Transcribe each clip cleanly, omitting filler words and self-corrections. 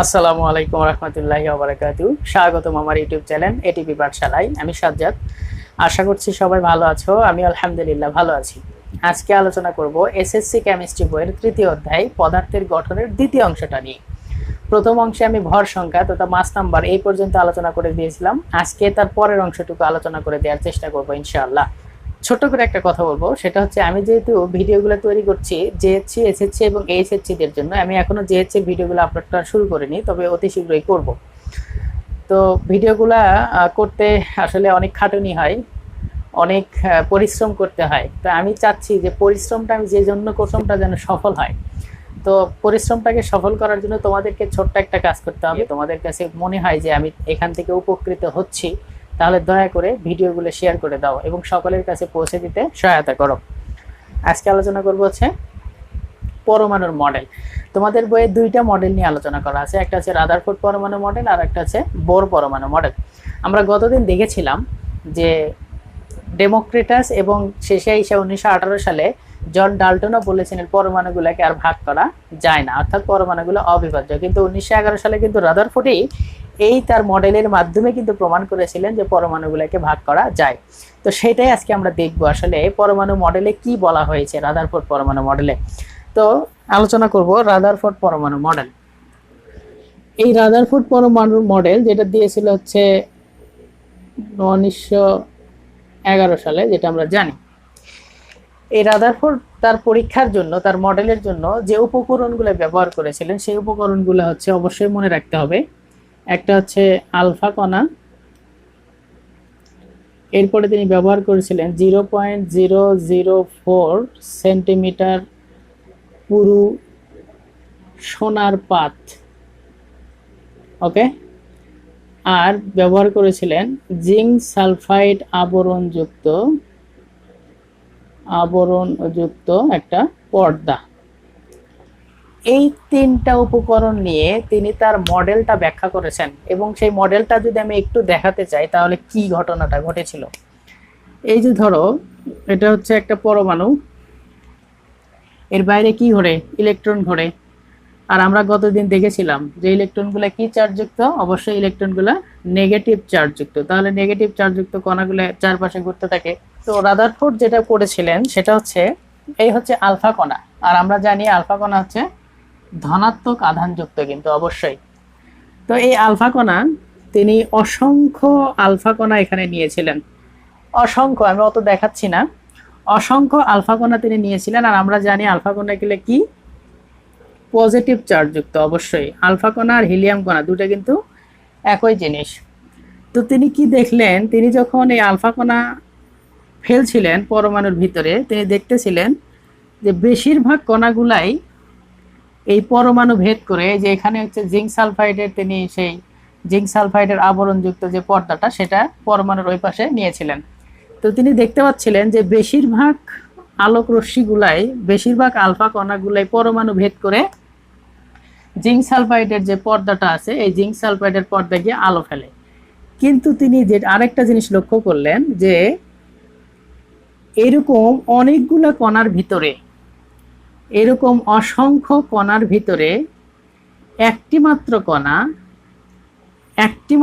আসসালামু আলাইকুম রহমতুল্লাহি ওয়া বারাকাতুহু। স্বাগতম আমার ইউটিউব চ্যানেল এটিপি পাঠশালায়। আমি সাজ্জাদ। আশা করছি সবাই ভালো আছো। আমি আলহামদুলিল্লাহ ভালো আছি। আজকে আলোচনা করব এসএসসি কেমিস্ট্রি বইয়ের তৃতীয় অধ্যায় পদার্থের গঠনের দ্বিতীয় অংশটা নিয়ে। প্রথম অংশে আমি ভর সংখ্যা তথা মাস নাম্বার এই পর্যন্ত আলোচনা করে দিয়েছিলাম। আজকে তার পরের অংশটুকু আলোচনা করে দেওয়ার চেষ্টা করবো ইনশাআল্লাহ। ছোট্ট করে একটা কথা বলবো, সেটা হচ্ছে আমি যেহেতু ভিডিওগুলো তৈরি করছি জেএসসি, এসএসসি এবং এইচএসসি দের জন্য, আমি এখনো জেএসসি ভিডিওগুলো আপলোড করা শুরু করিনি, তবে অতি শীঘ্রই করব। তো ভিডিওগুলা করতে আসলে অনেক খাটুনি হয়, অনেক পরিশ্রম করতে হয়। তো আমি চাচ্ছি যে পরিশ্রমটা আমি যে জন্য করতামটা যেন সফল হয়। তো পরিশ্রমটাকে সফল করার জন্য তোমাদেরকে ছোট্ট একটা কাজ করতে হবে। তোমাদের কাছে মনে হয় যে আমি এখান থেকে উপকৃত হচ্ছি, তাহলে দয়া করে ভিডিওগুলো শেয়ার করে দাও এবং সকলের কাছে পৌঁছে দিতে সহায়তা করো। আজকে আলোচনা করব হচ্ছে পরমাণুর মডেল। তোমাদের বইয়ে দুইটা মডেল নিয়ে আলোচনা করা আছে, একটা হচ্ছে রাদারফোর্ড পরমাণু মডেল আর একটা হচ্ছে বোর পরমাণু মডেল। আমরা গতদিন দেখেছিলাম যে ডেমোক্রিটাস এবং শেষে এসে 1918 সালে জন ডাল্টনও বলেছিলেন পরমাণুগুলোকে আর ভাগ করা যায় না, অর্থাৎ পরমাণুগুলো অবিভাজ্য। কিন্তু 1911 সালে কিন্তু রাদারফোর্ডই এই তার মডেলের মাধ্যমে কিন্তু প্রমাণ করেছিলেন যে পরমাণুগুলোকে ভাগ করা যায়। তো সেটাই আজকে আমরা দেখব আসলে পরমাণু মডেলে কি বলা হয়েছে রাদারফোর্ড পরমাণু মডেলে। তো আলোচনা করব রাদারফোর্ড পরমাণু মডেল। এই রাদারফোর্ড পরমাণু মডেল যেটা দিয়েছিল হচ্ছে 1911 সালে, যেটা আমরা জানি। এই রাদারফোর্ড তার পরীক্ষার জন্য, তার মডেলের জন্য যে উপকরণগুলো ব্যবহার করেছিলেন সেই উপকরণগুলো হচ্ছে অবশ্যই মনে রাখতে হবে। একটা হচ্ছে আলফা কণা, এরপরে তিনি ব্যবহার করেছিলেন 0.004 সেন্টিমিটার পুরু সোনার পাত, ওকে। আর ব্যবহার করেছিলেন জিঙ্ক সালফাইড আবরণযুক্ত একটা পর্দা। এই তিনটা উপকরণ নিয়ে তিনি তার মডেলটা ব্যাখ্যা করেছেন, এবং সেই মডেলটা যদি আমি একটু দেখাতে চাই তাহলে কি ঘটনাটা ঘটেছিল। এই যে ধরো, এটা হচ্ছে একটা পরমাণু, এর বাইরে কি ঘোরে? ইলেকট্রন ঘোরে। আর আমরা গতদিন দেখেছিলাম যে ইলেকট্রনগুলো কি চার্জযুক্ত? অবশ্যই ইলেকট্রনগুলো নেগেটিভ চার্জযুক্ত। তাহলে নেগেটিভ চার্জযুক্ত কণাগুলো চারপাশে ঘুরতে থাকে। তো রাদারফোর্ড যেটা করেছিলেন সেটা হচ্ছে, এই হচ্ছে আলফা কণা, আর আমরা জানি আলফা কণা হচ্ছে ধনাত্মক আধানযুক্ত কিন্তু অবশ্যই। তো এই আলফা কণা, তিনি অসংখ্য আলফা কণা এখানে নিয়েছিলেন। অসংখ্য, আমি অত দেখাচ্ছি না, অসংখ্য আলফা কণা তিনি নিয়েছিলেন। আর আমরা জানি আলফা কণা গেলে কি? পজিটিভ চার্জযুক্ত। অবশ্যই আলফা কণা আর হিলিয়াম কণা দুটো কিন্তু একই জিনিস। তো তিনি কি দেখলেন? তিনি যখন এই আলফা কণা ফেলছিলেন পরমাণুর ভিতরে, তিনি দেখতেছিলেন যে বেশিরভাগ কণাগুলাই এই পরমাণু ভেদ করে, যে এখানে হচ্ছে জিঙ্ক সালফাইডের, তিনি সেই জিঙ্ক সালফাইডের আবরণযুক্ত যে পর্দাটা সেটা পরমাণুর ওই পাশে নিয়েছিলেন। তো তিনি দেখতে পাচ্ছিলেন যে বেশিরভাগ আলোক রশ্মিগুলাই, বেশিরভাগ আলফা কণাগুলাই পরমাণু ভেদ করে জিঙ্ক সালফাইডের যে পর্দাটা আছে, এই জিঙ্ক সালফাইডের পর্দা গিয়ে আলো ফেলে। কিন্তু তিনি যে আরেকটা জিনিস লক্ষ্য করলেন যে এরকম অনেকগুলো কণার ভিতরে, এরকম অসংখ্য কণার ভিতরে একটি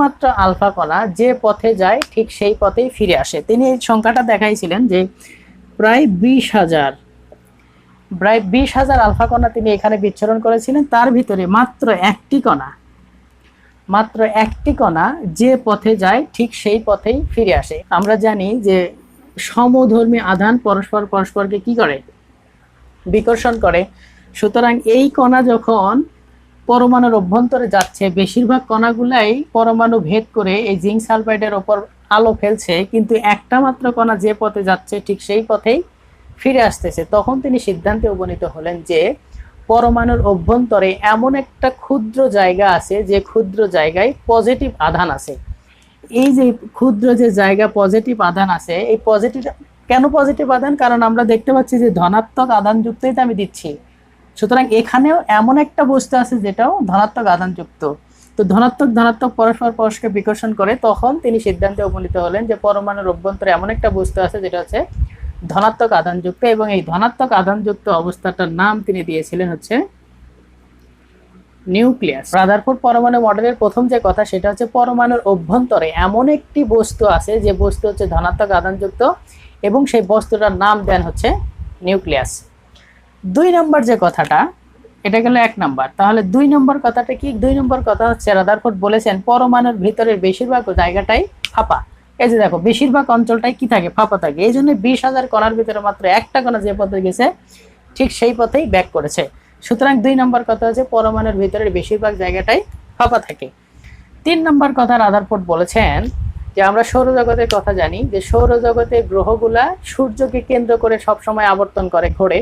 মাত্র আলফা কণা যে পথে যায় ঠিক সেই পথেই ফিরে আসে। তিনি এই সংখ্যাটা দেখাইছিলেন যে প্রায় 20,000 আলফা কণা তিনি এখানে বিচ্ছুরণ করেছিলেন। তার ভিতরে মাত্র একটি কণা যে পথে যায় ঠিক সেই পথেই ফিরে আসে। আমরা জানি যে সমধর্মী আধান পরস্পরকে কি করে? বিকর্ষণ করে। সুতরাং এই কণা যখন পরমাণুর অভ্যন্তরে যাচ্ছে, বেশিরভাগ কণাগুলাই পরমাণু ভেদ করে এই জিঙ্ক সালফাইডের ওপর আলো ফেলছে, কিন্তু একটা মাত্র কণা যে পথে যাচ্ছে ঠিক সেই পথেই ফিরে আসতেছে। তখন তিনি সিদ্ধান্তে উপনীত হলেন যে পরমাণুর অভ্যন্তরে এমন একটা ক্ষুদ্র জায়গা আছে, যে ক্ষুদ্র জায়গায় পজিটিভ আধান আছে। এই যে ক্ষুদ্র যে জায়গা পজিটিভ আধান আছে, এই পজিটিভ কেন পজিটিভ আধান? কারণ আমরা দেখতে পাচ্ছি যে ধনাত্মক আধানযুক্তই তো আমি দিচ্ছি। সুতরাং এখানেও এমন একটা বস্তু আছে যেটাও ধনাত্মক আধানযুক্ত। তো ধনাত্মক পরস্পরকে বিকর্ষণ করে। তখন তিনি সিদ্ধান্তে উপনীত হলেন যে পরমাণুর অভ্যন্তরে এমন একটা বস্তু আছে যেটা হচ্ছে ধনাত্মক আধানযুক্ত, এবং এই ধনাত্মক আধানযুক্ত অবস্থাটার নাম তিনি দিয়েছিলেন হচ্ছে নিউক্লিয়াস। রাদারফোর্ড পরমাণু মডেলের প্রথম যে কথা সেটা হচ্ছে পরমাণুর অভ্যন্তরে এমন একটি বস্তু আছে যে বস্তু হচ্ছে ধনাত্মক আধানযুক্ত এবং সেই বস্তুটার নাম দেন হচ্ছে নিউক্লিয়াস। 2 নম্বর যে কথাটা, এটা গেল 1 নম্বর। তাহলে 2 নম্বর কথাটা কি? 2 নম্বর কথা হচ্ছে রাদারফোর্ড বলেছেন পরমাণুর ভিতরের বেশিরভাগ জায়গাটাই ফাঁপা। এই যে দেখো, বেশিরভাগ অঞ্চলটাই কি থাকে? ফাঁপা থাকে। এই জন্য 20,000 কণার ভিতরে মাত্র একটা কণা যে পথে গেছে ঠিক সেই পথেই ব্যাক করেছে। সুতরাং 2 নম্বর কথা হচ্ছে পরমাণুর ভিতরের বেশিরভাগ জায়গাটাই ফাঁপা থাকে। 3 নম্বর কথা রাদারফোর্ড বলেছেন যে আমরা সৌরজগতের কথা জানি যে সৌরজগতের গ্রহগুলা সূর্যকে কেন্দ্র করে সবসময় আবর্তন করে, ঘোরে।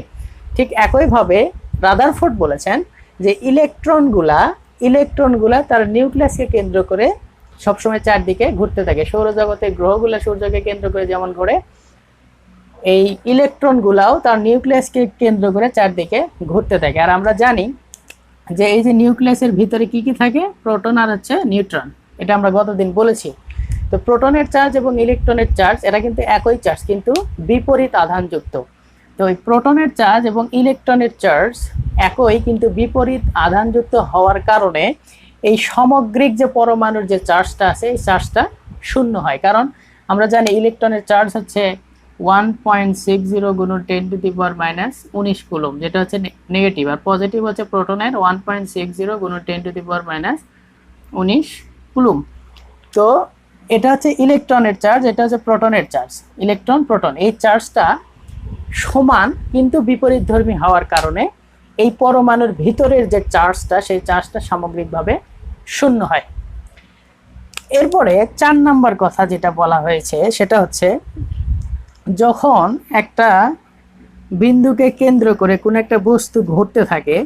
ঠিক একইভাবে রাদারফোর্ড বলেছেন যে ইলেকট্রনগুলা তার নিউক্লিয়াসকে কেন্দ্র করে সবসময় চারদিকে ঘুরতে থাকে। সৌরজগতের গ্রহগুলা সূর্যকে কেন্দ্র করে যেমন ঘোরে, এই ইলেকট্রনগুলাও তার নিউক্লিয়াসকে কেন্দ্র করে চারদিকে ঘুরতে থাকে। আর আমরা জানি যে এই যে নিউক্লিয়াসের ভিতরে কি কি থাকে? প্রোটন আর হচ্ছে নিউট্রন। এটা আমরা গতদিন বলেছি। তো প্রোটনের চার্জ এবং ইলেকট্রনের চার্জ এরা কিন্তু একই চার্জ, কিন্তু বিপরীত আধানযুক্ত। তো এই প্রোটনের চার্জ এবং ইলেকট্রনের চার্জ একই, কিন্তু বিপরীত আধানযুক্ত হওয়ার কারণে এই সামগ্রিক যে পরমাণুর যে চার্জটা আছে এই চার্জটা শূন্য হয়। কারণ আমরা জানি ইলেকট্রনের চার্জ হচ্ছে 1.60 গুণন 10⁻⁻19 কুলম, যেটা হচ্ছে নেগেটিভ। আর পজিটিভ হচ্ছে প্রোটনের 1.60 গুণন 10⁻⁻19 কুলম। তো এটা হচ্ছে ইলেকট্রনের চার্জ, এটা হচ্ছে প্রোটনের চার্জ। ইলেকট্রন প্রোটন এই চার্জটা সমান কিন্তু বিপরীতধর্মী হওয়ার কারণে এই পরমাণুর ভিতরের যে চার্জটা সেই চার্জটা সামগ্রিকভাবে শূন্য হয়। এরপরে 4 নম্বর কথা যেটা বলা হয়েছে সেটা হচ্ছে যখন একটা বিন্দুকে কেন্দ্র করে কোনো একটা বস্তু ঘুরতে থাকে,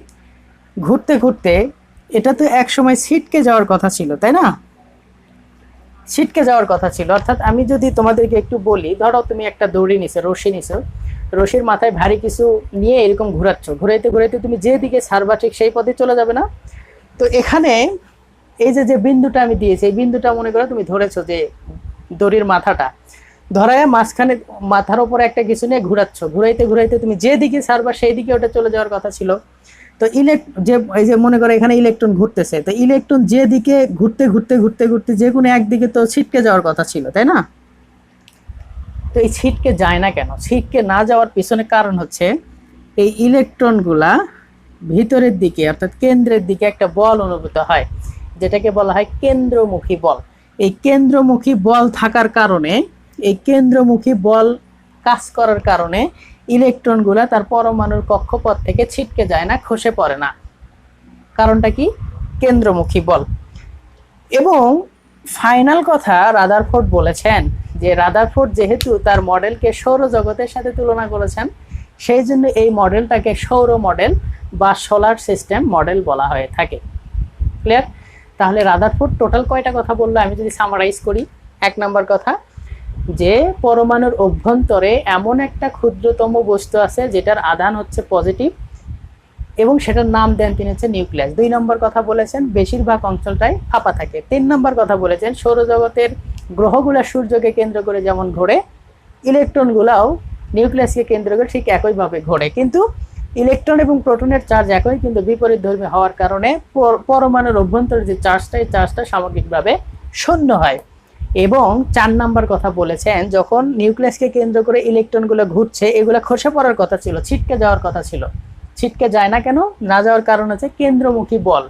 ঘুরতে ঘুরতে এটা তো একসময় ছিটকে যাওয়ার কথা ছিল, তাই না? ছিটকে যাওয়ার কথা ছিল। অর্থাৎ আমি যদি তোমাদেরকে একটু বলি, ধরো তুমি একটা দড়ি নিছো, রশি নিছো, রশির মাথায় ভারী কিছু নিয়ে এরকম ঘুরাচ্ছ, ঘুরাইতে ঘুরাইতে তুমি যেদিকে ছাড়বা ঠিক সেই পথে চলে যাবে না? তো এখানে এই যে বিন্দুটা আমি দিয়েছি, এই বিন্দুটা মনে করো তুমি ধরেছো যে দড়ির মাথাটা ধরায় মাঝখানে মাথার উপরে একটা কিছু নিয়ে ঘুরাচ্ছ, ঘুরাইতে ঘুরাইতে তুমি যেদিকে ছাড়বা সেই দিকে ওটা চলে যাওয়ার কথা ছিল। তো এই যে মনে করো এখানে ইলেকট্রন ঘুরতেছে, তো ইলেকট্রন যেদিকে ঘুরতে ঘুরতে ঘুরতে ঘুরতে যে কোনো একদিকে তো ছিটকে যাওয়ার কথা ছিল, তাই না? তো এই ছিটকে যায় না কেন? ছিটকে না যাওয়ার পিছনে কারণ হচ্ছে এই ইলেকট্রনগুলা ভিতরের দিকে অর্থাৎ কেন্দ্রের দিকে একটা বল অনুভূত হয়, যেটাকে বলা হয় কেন্দ্রমুখী বল। এই কেন্দ্রমুখী বল থাকার কারণে, এই কেন্দ্রমুখী বল কাজ করার কারণে ইলেকট্রনগুলা তার পরমাণুর কক্ষপথ থেকে ছিটকে যায় না, খসে পড়ে না। কারণটা কি? কেন্দ্রমুখী বল। এবং ফাইনাল কথা রাদারফোর্ড বলেছেন যে রাদারফোর্ড যেহেতু তার মডেলকে সৌরজগতের সাথে তুলনা করেছেন, সেই জন্য এই মডেলটাকে সৌর মডেল বা সোলার সিস্টেম মডেল বলা হয়ে থাকে। ক্লিয়ার? তাহলে রাদারফোর্ড টোটাল কয়টা কথা বললো আমি যদি সামারাইজ করি। 1 নম্বর কথা যে পরমাণুর অভ্যন্তরে এমন একটা ক্ষুদ্রতম বস্তু আছে যেটার আধান হচ্ছে পজিটিভ এবং সেটার নাম দেন তিনি হচ্ছে নিউক্লিয়াস। 2 নম্বর কথা বলেছেন বেশিরভাগ অঞ্চলটাই ফাঁপা থাকে। 3 নম্বর কথা বলেছেন সৌরজগতের গ্রহগুলা সূর্যকে কেন্দ্র করে যেমন ঘোরে, ইলেকট্রনগুলাও নিউক্লিয়াসকে কেন্দ্র করে ঠিক একইভাবে ঘোরে, কিন্তু ইলেকট্রন এবং প্রোটনের চার্জ একই, কিন্তু বিপরীতধর্মী হওয়ার কারণে পরমাণুর অভ্যন্তরে যে চার্জটা এই চার্জটা সামগ্রিকভাবে শূন্য হয়। এবং 4 নম্বর কথা বলেছেন যখন নিউক্লিয়াসকে কেন্দ্র করে ইলেকট্রনগুলো ঘুরছে এগুলো খসে পড়ার কথা ছিল, ছিটকে যাওয়ার কথা ছিল। ছিটকে যায় না কেন? না যাওয়ার কারণ হচ্ছে কেন্দ্রমুখী বল,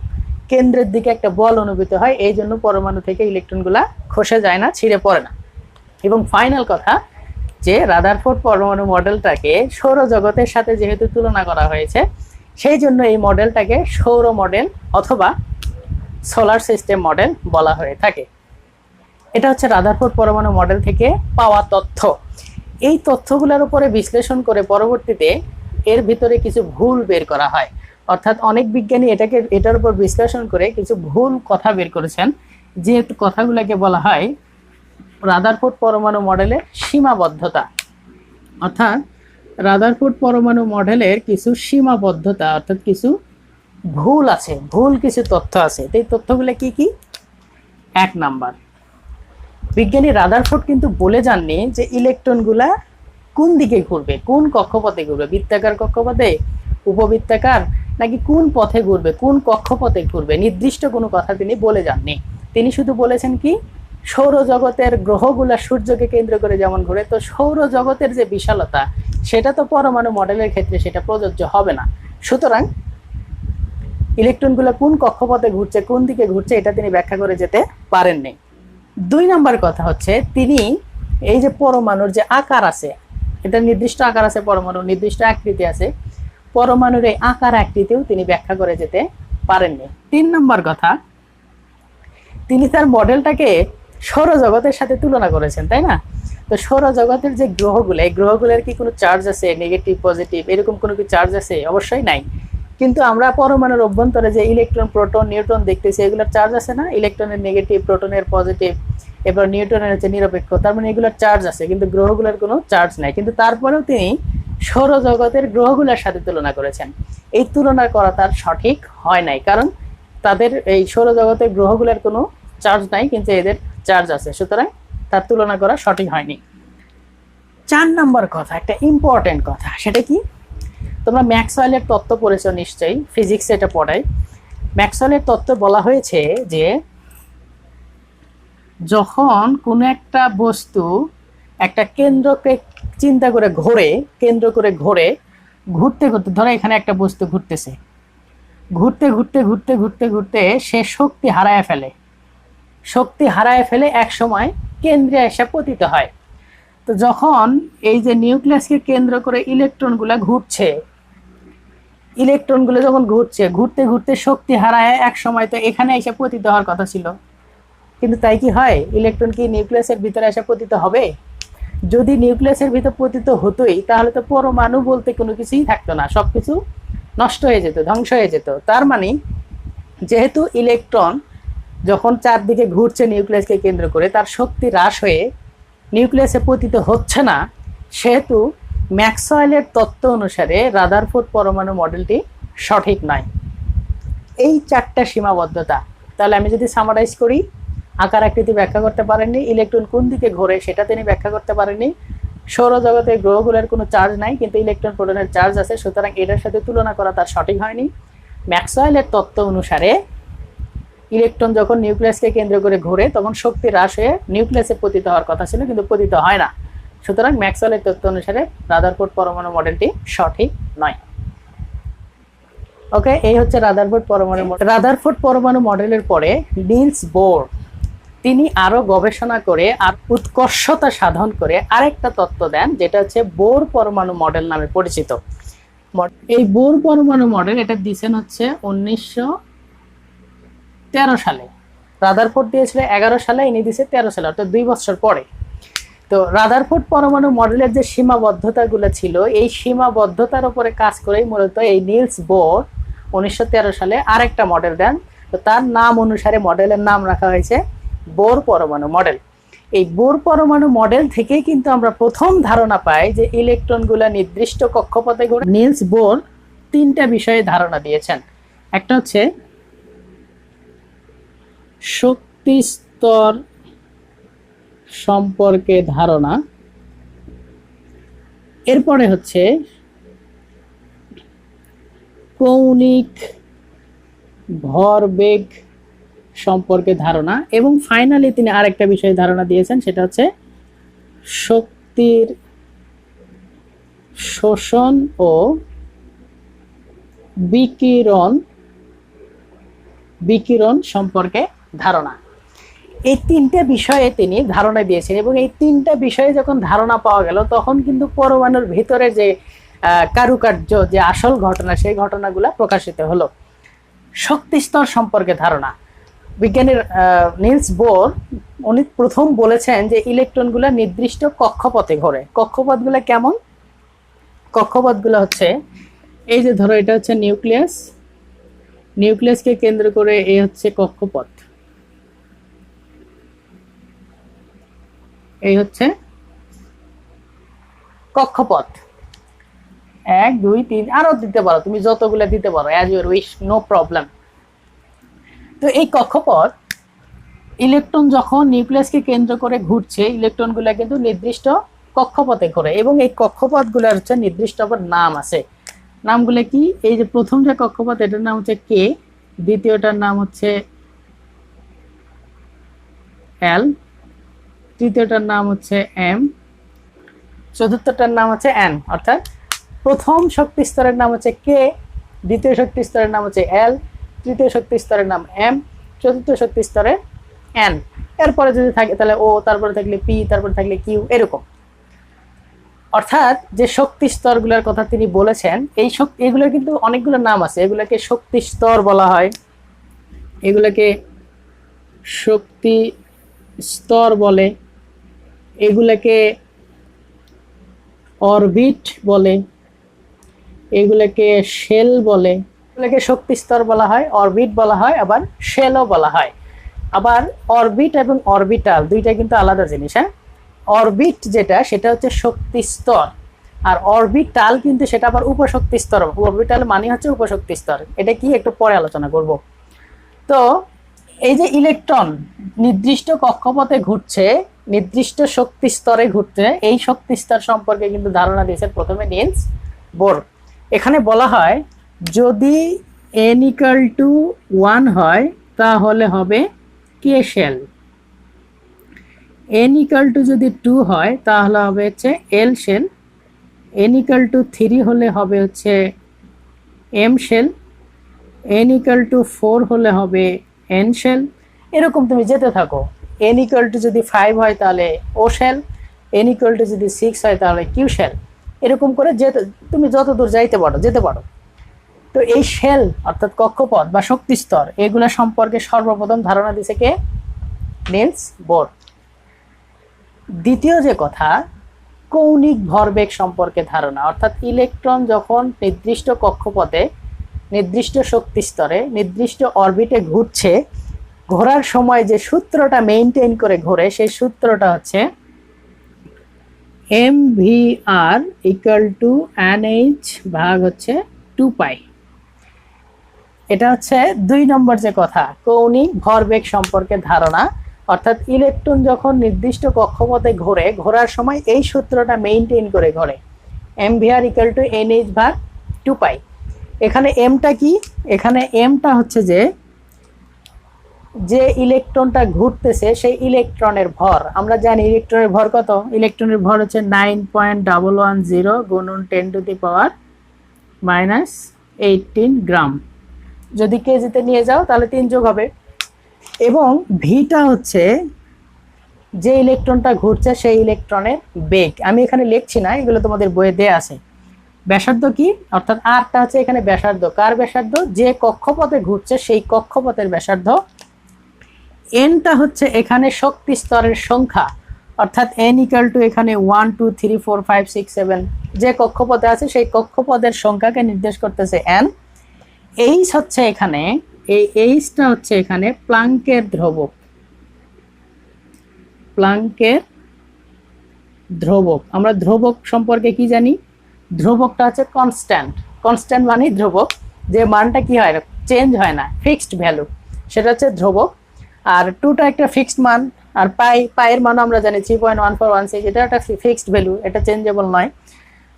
কেন্দ্রের দিকে একটা বল অনুভূত হয়, এই জন্য পরমাণু থেকে ইলেকট্রনগুলা খসে যায় না, ছিঁড়ে পড়ে না। এবং ফাইনাল কথা যে রাদারফোর্ড পরমাণু মডেলটাকে সৌরজগতের সাথে যেহেতু তুলনা করা হয়েছে, সেই জন্য এই মডেলটাকে সৌর মডেল অথবা সোলার সিস্টেম মডেল বলা হয়ে থাকে। এটা হচ্ছে রাদারফোর্ড পরমাণু মডেল থেকে পাওয়া তথ্য। এই তথ্যগুলোর উপরে বিশ্লেষণ করে পরবর্তীতে এর ভিতরে কিছু ভুল বের করা হয়, অর্থাৎ অনেক বিজ্ঞানী এটার উপর বিশ্লেষণ করে কিছু ভুল কথা বের করেছেন, যে কথাগুলোকে বলা হয় রাদারফোর্ড পরমাণু মডেলের সীমাবদ্ধতা। অর্থাৎ রাদারফোর্ড পরমাণু মডেলের কিছু সীমাবদ্ধতা অর্থাৎ কিছু ভুল আছে, ভুল কিছু তথ্য আছে। এই তথ্যগুলো কি কি? 1 নাম্বার, বিজ্ঞানী রাদারফোর্ড কিন্তু বলে যাননি যে ইলেকট্রনগুলা কোন দিকে ঘুরবে, কোন কক্ষপথে ঘুরবে, বৃত্তাকার কক্ষপথে, উপবৃত্তাকার নাকি কোন পথে ঘুরবে, কোন কক্ষপথে ঘুরবে, নির্দিষ্ট কোনো কথা তিনি বলে যাননি। তিনি শুধু বলেছেন কি, সৌরজগতের গ্রহগুলা সূর্যকে কেন্দ্র করে যেমন ঘুরে, তো সৌরজগতের যে বিশালতা সেটা তো পরমাণু মডেলের ক্ষেত্রে সেটা প্রযোজ্য হবে না। সুতরাং ইলেকট্রনগুলো কোন কক্ষপথে ঘুরছে, কোন দিকে ঘুরছে, এটা তিনি ব্যাখ্যা করে যেতে পারেননি। 2 নম্বর কথা হচ্ছে, তিনি এই যে পরমাণুর যে আকার আছে, এটা নির্দিষ্ট আকার আছে, পরমাণুর নির্দিষ্ট আকৃতি আছে, পরমাণুর এই আকার আকৃতিও তিনি ব্যাখ্যা করে যেতে পারেননি। 3 নম্বর কথা, তিনি তার মডেলটাকে সৌরজগতের সাথে তুলনা করেছেন, তাই না? তো সৌরজগতের যে গ্রহগুলো, এই গ্রহগুলোর কি কোনো চার্জ আছে, নেগেটিভ পজিটিভ এরকম কোনো কি চার্জ আছে? অবশ্যই নাই। কিন্তু আমরা পরমাণুর অভ্যন্তরে যে ইলেকট্রন, প্রোটন, নিউট্রন দেখতেছি, এগুলোর চার্জ আছে না? ইলেকট্রনের নেগেটিভ, প্রোটনের পজিটিভ, এবার নিউট্রনের হচ্ছে নিরপেক্ষ, তার মানে এগুলোর চার্জ আছে, কিন্তু গ্রহগুলোর কোনো চার্জ নাই। কিন্তু তারপরেও তিনি সৌরজগতের গ্রহগুলোর সাথে তুলনা করেছেন। এই তুলনা করা তার সঠিক হয় নাই, কারণ তাদের এই সৌরজগতের গ্রহগুলোর কোনো চার্জ নাই, কিন্তু এদের চার্জ আছে, সুতরাং তার তুলনা করা সঠিক হয়নি। 4 নম্বর কথা, একটা ইম্পর্টেন্ট কথা, সেটা কি? তোমরা ম্যাক্সওয়েলের তত্ত্ব পড়েছো নিশ্চয়ই, ফিজিক্সে এটা পড়াই। ম্যাক্সওয়েলের তত্ত্বে বলা হয়েছে যে যখন কোনো একটা বস্তু একটা কেন্দ্রকে চিন্তা করে ঘোরে, কেন্দ্র করে ঘোরে, ঘুরতে ঘুরতে, ধরো এখানে একটা বস্তু ঘুরতেছে, ঘুরতে ঘুরতে ঘুরতে ঘুরতে ঘুরতে সে শক্তি হারায় ফেলে, শক্তি হারায় ফেলে এক সময় কেন্দ্রে এসে পতিত হয়। তো যখন এই যে নিউক্লিয়াসকে কেন্দ্র করে ইলেকট্রনগুলো ঘুরছে, ইলেকট্রনগুলো যখন ঘুরছে, ঘুরতে ঘুরতে শক্তি হারায় এক সময় তো এখানে এসে পতিত হওয়ার কথা ছিল, কিন্তু তাই কি হয়? ইলেকট্রন কি নিউক্লিয়াসের ভিতরে এসে পতিত হবে? যদি নিউক্লিয়াসের ভিতর পতিত হতোই, তাহলে তো পরমাণু বলতে কোনো কিছুই থাকতো না, সবকিছু নষ্ট হয়ে যেত, ধ্বংস হয়ে যেত। তার মানে যেহেতু ইলেকট্রন যখন চারদিকে ঘুরছে নিউক্লিয়াসকে কেন্দ্র করে, তার শক্তি হ্রাস হয়ে নিউক্লিয়াসে পতিত হচ্ছে না, সেহেতু ম্যাক্সওয়েলের তত্ত্ব অনুসারে রাদারফোর্ড পরমাণু মডেলটি সঠিক নয়। এই 4টা সীমাবদ্ধতা। তাহলে আমি যদি সামারাইজ করি, আকার আকৃতি ব্যাখ্যা করতে পারেননি, ইলেকট্রন কোন দিকে ঘোরে সেটা তিনি ব্যাখ্যা করতে পারেননি, সৌরজগতের গ্রহগুলোর কোনো চার্জ নাই, কিন্তু ইলেকট্রন প্রোটনের চার্জ আছে, সুতরাং এটার সাথে তুলনা করা তার সঠিক হয়নি। ম্যাক্সওয়েলের তত্ত্ব অনুসারে ইলেকট্রন যখন নিউক্লিয়াসকে কেন্দ্র করে ঘোরে, তখন শক্তি হ্রাস হয়ে নিউক্লিয়াসে পতিত হওয়ার কথা ছিল, কিন্তু পতিত হয় না। সুতরাং ম্যাক্সওয়েলের তত্ত্ব অনুসারে রাদারফোর্ড পরমাণু মডেলটি সঠিক নয়। ওকে, এই হচ্ছে রাদারফোর্ড পরমাণু মডেল। রাদারফোর্ড পরমাণু মডেলের পরে নিলস বোর তিনি আরো গবেষণা করে আর উৎকর্ষতা সাধন করে আরেকটা তত্ত্ব দেন, যেটা হচ্ছে বোর পরমাণু মডেল নামে পরিচিত। এই বোর পরমাণু মডেল এটা দিয়েছেন হচ্ছে 1913 সালে। রাদারফোর্ড দিয়েছিল 11 সালে, ইনি দিয়েছে 13 সালে, অর্থাৎ 2 বছর পরে। তো রাদারফোর্ড পরমাণু মডেলের যে সীমাবদ্ধতাগুলো ছিল, এই সীমাবদ্ধতার উপরে কাজ করেই মূলত এই নিলস বোর 1913 সালে আরেকটা মডেল দেন। তো তার নাম অনুসারে মডেলের নাম রাখা হয়েছে বোর পরমাণু মডেল। এই বোর পরমাণু মডেল থেকেই কিন্তু আমরা প্রথম ধারণা পাই যে ইলেকট্রনগুলো নির্দিষ্ট কক্ষপথে ঘুরে। নিলস বোর 3টা বিষয়ে ধারণা দিয়েছেন। একটা হচ্ছে শক্তি স্তর সম্পর্কে ধারণা, এরপরে হচ্ছে কৌণিক ভরবেগ সম্পর্কে ধারণা, এবং ফাইনালি তিনি আরেকটা বিষয়ে ধারণা দিয়েছেন, সেটা হচ্ছে শক্তির শোষণ ও বিকিরণ সম্পর্কে ধারণা। এই 3টে বিষয়ে তিনি ধারণা দিয়েছেন, এবং এই 3টা বিষয়ে যখন ধারণা পাওয়া গেল, তখন কিন্তু পরমাণুর ভিতরে যে কারুকার্য, যে আসল ঘটনা, সেই ঘটনাগুলো প্রকাশিত হলো। শক্তি স্তর সম্পর্কে ধারণা, বিজ্ঞানী নিলস বোর উনি প্রথম বলেছেন যে ইলেকট্রনগুলো নির্দিষ্ট কক্ষপথে ঘোরে। কক্ষপথগুলো কেমন? কক্ষপথগুলো হচ্ছে এই যে ধরো এটা হচ্ছে নিউক্লিয়াস, নিউক্লিয়াসকে কেন্দ্র করে এই হচ্ছে কক্ষপথ, এই হচ্ছে কক্ষপথ। 1 2 3 আরো দিতে পারো, তুমি যতগুলো দিতে পারো, as your wish, no problem. তো এই কক্ষপথ, ইলেকট্রন যখন নিউক্লিয়াসকে কেন্দ্র করে ঘুরছে, ইলেকট্রনগুলো কিন্তু নির্দিষ্ট কক্ষপথে ঘোরে, এবং এই কক্ষপথগুলোর হচ্ছে নির্দিষ্ট আবার নাম আছে। নামগুলো কি? এই যে প্রথম যে কক্ষপথ এটার নাম হচ্ছে কে, দ্বিতীয়টার নাম হচ্ছে এল, তৃতীয়টার নাম হচ্ছে এম, চতুর্থটার নাম হচ্ছে এন। অর্থাৎ প্রথম শক্তি স্তরের নাম হচ্ছে কে, দ্বিতীয় শক্তি স্তরের নাম হচ্ছে এল, তৃতীয় শক্তি স্তরের নাম এম, চতুর্থ শক্তি স্তরের এন। এরপরে যদি থাকে তাহলে ও, তারপরে থাকলে পি, তারপরে থাকলে কিউ, এরকম। অর্থাৎ যে শক্তি স্তরগুলোর কথা তিনি বলেছেন, এই শক্তি, এগুলোর কিন্তু অনেকগুলো নাম আছে। এগুলোকে শক্তি স্তর বলা হয়, এগুলোকে শক্তি স্তর বলে, এগুলোকে অরবিট বলে, এগুলোকে শেল বলে। এগুলোকে শক্তি স্তর বলা হয়, অরবিট বলা হয়, আবার শেলও বলা হয়। আবার অরবিট এবং অরবিটাল দুইটা কিন্তু আলাদা জিনিস। হ্যাঁ, অরবিট যেটা সেটা হচ্ছে শক্তি স্তর, আর অরবিটাল কিন্তু সেটা আবার উপশক্তি স্তর। অরবিটাল মানে হচ্ছে উপশক্তি স্তর। এটা কি একটু পরে আলোচনা করব। তো এই যে ইলেকট্রন নির্দিষ্ট কক্ষপথে ঘুরছে, নির্দিষ্ট শক্তি স্তরে ঘুরছে, এই শক্তি স্তর সম্পর্কে কিন্তু ধারণা দিয়েছেন প্রথমে নিলস বোর। এখানে বলা হয় যদি n=1 হয় তাহলে হবে কে শেল, n= যদি 2 হয় তাহলে হবে হচ্ছে এল শেল, n=3 হলে হবে হচ্ছে এম শেল, n=4 হলে হবে এন শেল। এরকম তুমি যেতে থাকো। n= যদি 5 হয় তাহলে ও শেল, n= যদি 6 হয় তাহলে কিউ শেল। এরকম করে যেতে তুমি যত দূর যেতে পারো। তো এই শেল অর্থাৎ কক্ষপথ বা শক্তি স্তর, এগুলো সম্পর্কে সর্বপ্রথম ধারণা দিয়েছে কে? Nils bore. দ্বিতীয় যে কথা, কৌণিক ভরবেগ সম্পর্কে ধারণা। অর্থাৎ ইলেকট্রন যখন নির্দিষ্ট কক্ষপথে, নির্দিষ্ট শক্তি স্তরে, নির্দিষ্ট অরবিটে ঘুরছে, ঘোরার সময় যে সূত্রটা মেইনটেইন করে ঘোরে, সেই সূত্রটা হচ্ছে mvr=nh/2π। এটা হচ্ছে 2 নম্বর যে কথা, কৌণিক ভরবেগ সম্পর্কে ধারণা। অর্থাৎ ইলেকট্রন যখন নির্দিষ্ট কক্ষপথে ঘোরে, ঘোরার সময় এই সূত্রটা মেইনটেইন করে ঘোরে, mvr=nh/2π। এখানে এমটা কি? এখানে এমটা হচ্ছে যে ইলেকট্রনটা ঘুরতেছে সেই ইলেকট্রনের ভর। আমরা জানি ইলেকট্রনের ভর কত? ইলেকট্রনের ভর হচ্ছে 9.110 গুণন 10⁻18 গ্রাম। যদি কেজিতে নিয়ে যাও তাহলে 3 যোগ হবে। এবং ভিটা হচ্ছে যে ইলেকট্রনটা ঘুরছে সেই ইলেকট্রনের বেগ। আমি এখানে লিখছি না, এগুলো তোমাদের বইয়ে দেয়া আছে। ব্যাসার্ধ কি? অর্থাৎ আরটা হচ্ছে এখানে ব্যাসার্ধ। কার ব্যাসার্ধ? যে কক্ষপথে ঘুরছে সেই কক্ষপথের ব্যাসার্ধ। এনটা হচ্ছে এখানে শক্তি স্তরের সংখ্যা। অর্থাৎ n= এখানে 1 2 3 4 5 6 7 যে কক্ষপথে আছে সেই কক্ষপথের সংখ্যাকে নির্দেশ করতেছে n। এইচ হচ্ছে এখানে, এই এইচটা হচ্ছে এখানে প্লাঙ্কের ধ্রুবক। প্লাঙ্কের ধ্রুবক, আমরা ধ্রুবক সম্পর্কে কি জানি? ধ্রুবকটা হচ্ছে কনস্ট্যান্ট। কনস্ট্যান্ট মানে ধ্রুবক, যে মানটা কি হয় না, চেঞ্জ হয় না, ফিক্সড ভ্যালু, সেটা হচ্ছে ধ্রুবক। আর 2টা একটা ফিক্সড মান, আর পাইয়ের মান আমরা জানি 3.1416, এটা একটা ফিক্সড ভ্যালু, এটা চেঞ্জেবল নয়।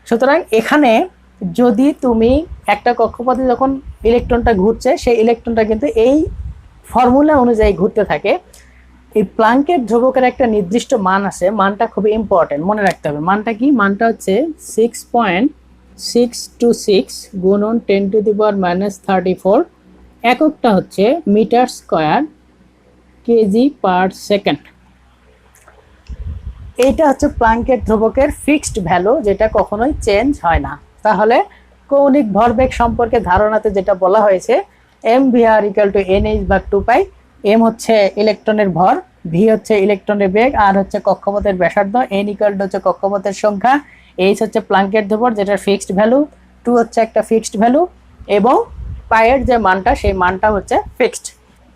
সুতরাং এখানে যদি তুমি একটা কক্ষপথে যখন ইলেকট্রনটা ঘুরছে, সেই ইলেকট্রনটা কিন্তু এই ফর্মুলা অনুযায়ী ঘুরতে থাকে। এই প্লাঙ্কের ধ্রুবকের একটা নির্দিষ্ট মান আছে, মানটা খুবই ইম্পর্টেন্ট, মনে রাখতে হবে। মানটা কি? মানটা হচ্ছে 6.626 গুণন 10⁻34। এককটা হচ্ছে মিটার স্কয়ার kg/সেকেন্ড। এইটা হচ্ছে প্লাঙ্কের ধ্রুবকের ফিক্সড ভ্যালু, যেটা কখনোই চেঞ্জ হয় না। তাহলে কৌণিক ভরবেগ সম্পর্কে ধারণাতে যেটা বলা হয়েছে, mvr=nh/2π। m হচ্ছে ইলেকট্রনের ভর, v হচ্ছে ইলেকট্রনের বেগ, আর হচ্ছে কক্ষপথের ব্যাসার্ধ, n= হচ্ছে কক্ষপথের সংখ্যা, h হচ্ছে প্লাঙ্কের ধ্রুবক যেটা ফিক্সড ভ্যালু, 2 হচ্ছে একটা ফিক্সড ভ্যালু, এবং পাইয়ের যে মানটা সেই মানটা হচ্ছে ফিক্সড।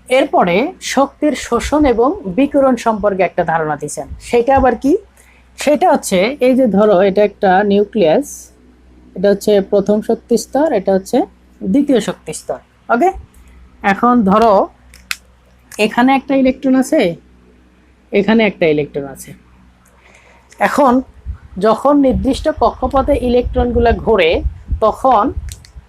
এরপরে শক্তির শোষণ এবং বিকিরণ সম্পর্কে একটা ধারণা দিয়েছেন। সেটা আবার কি? সেটা হচ্ছে এই যে ধরো এটা একটা নিউক্লিয়াস, এটা হচ্ছে প্রথম শক্তি স্তর, এটা হচ্ছে দ্বিতীয় শক্তি স্তর। ওকে, এখন ধরো এখানে একটা ইলেকট্রন আছে, এখানে একটা ইলেকট্রন আছে। এখন যখন নির্দিষ্ট কক্ষপথে ইলেকট্রনগুলো ঘোরে, তখন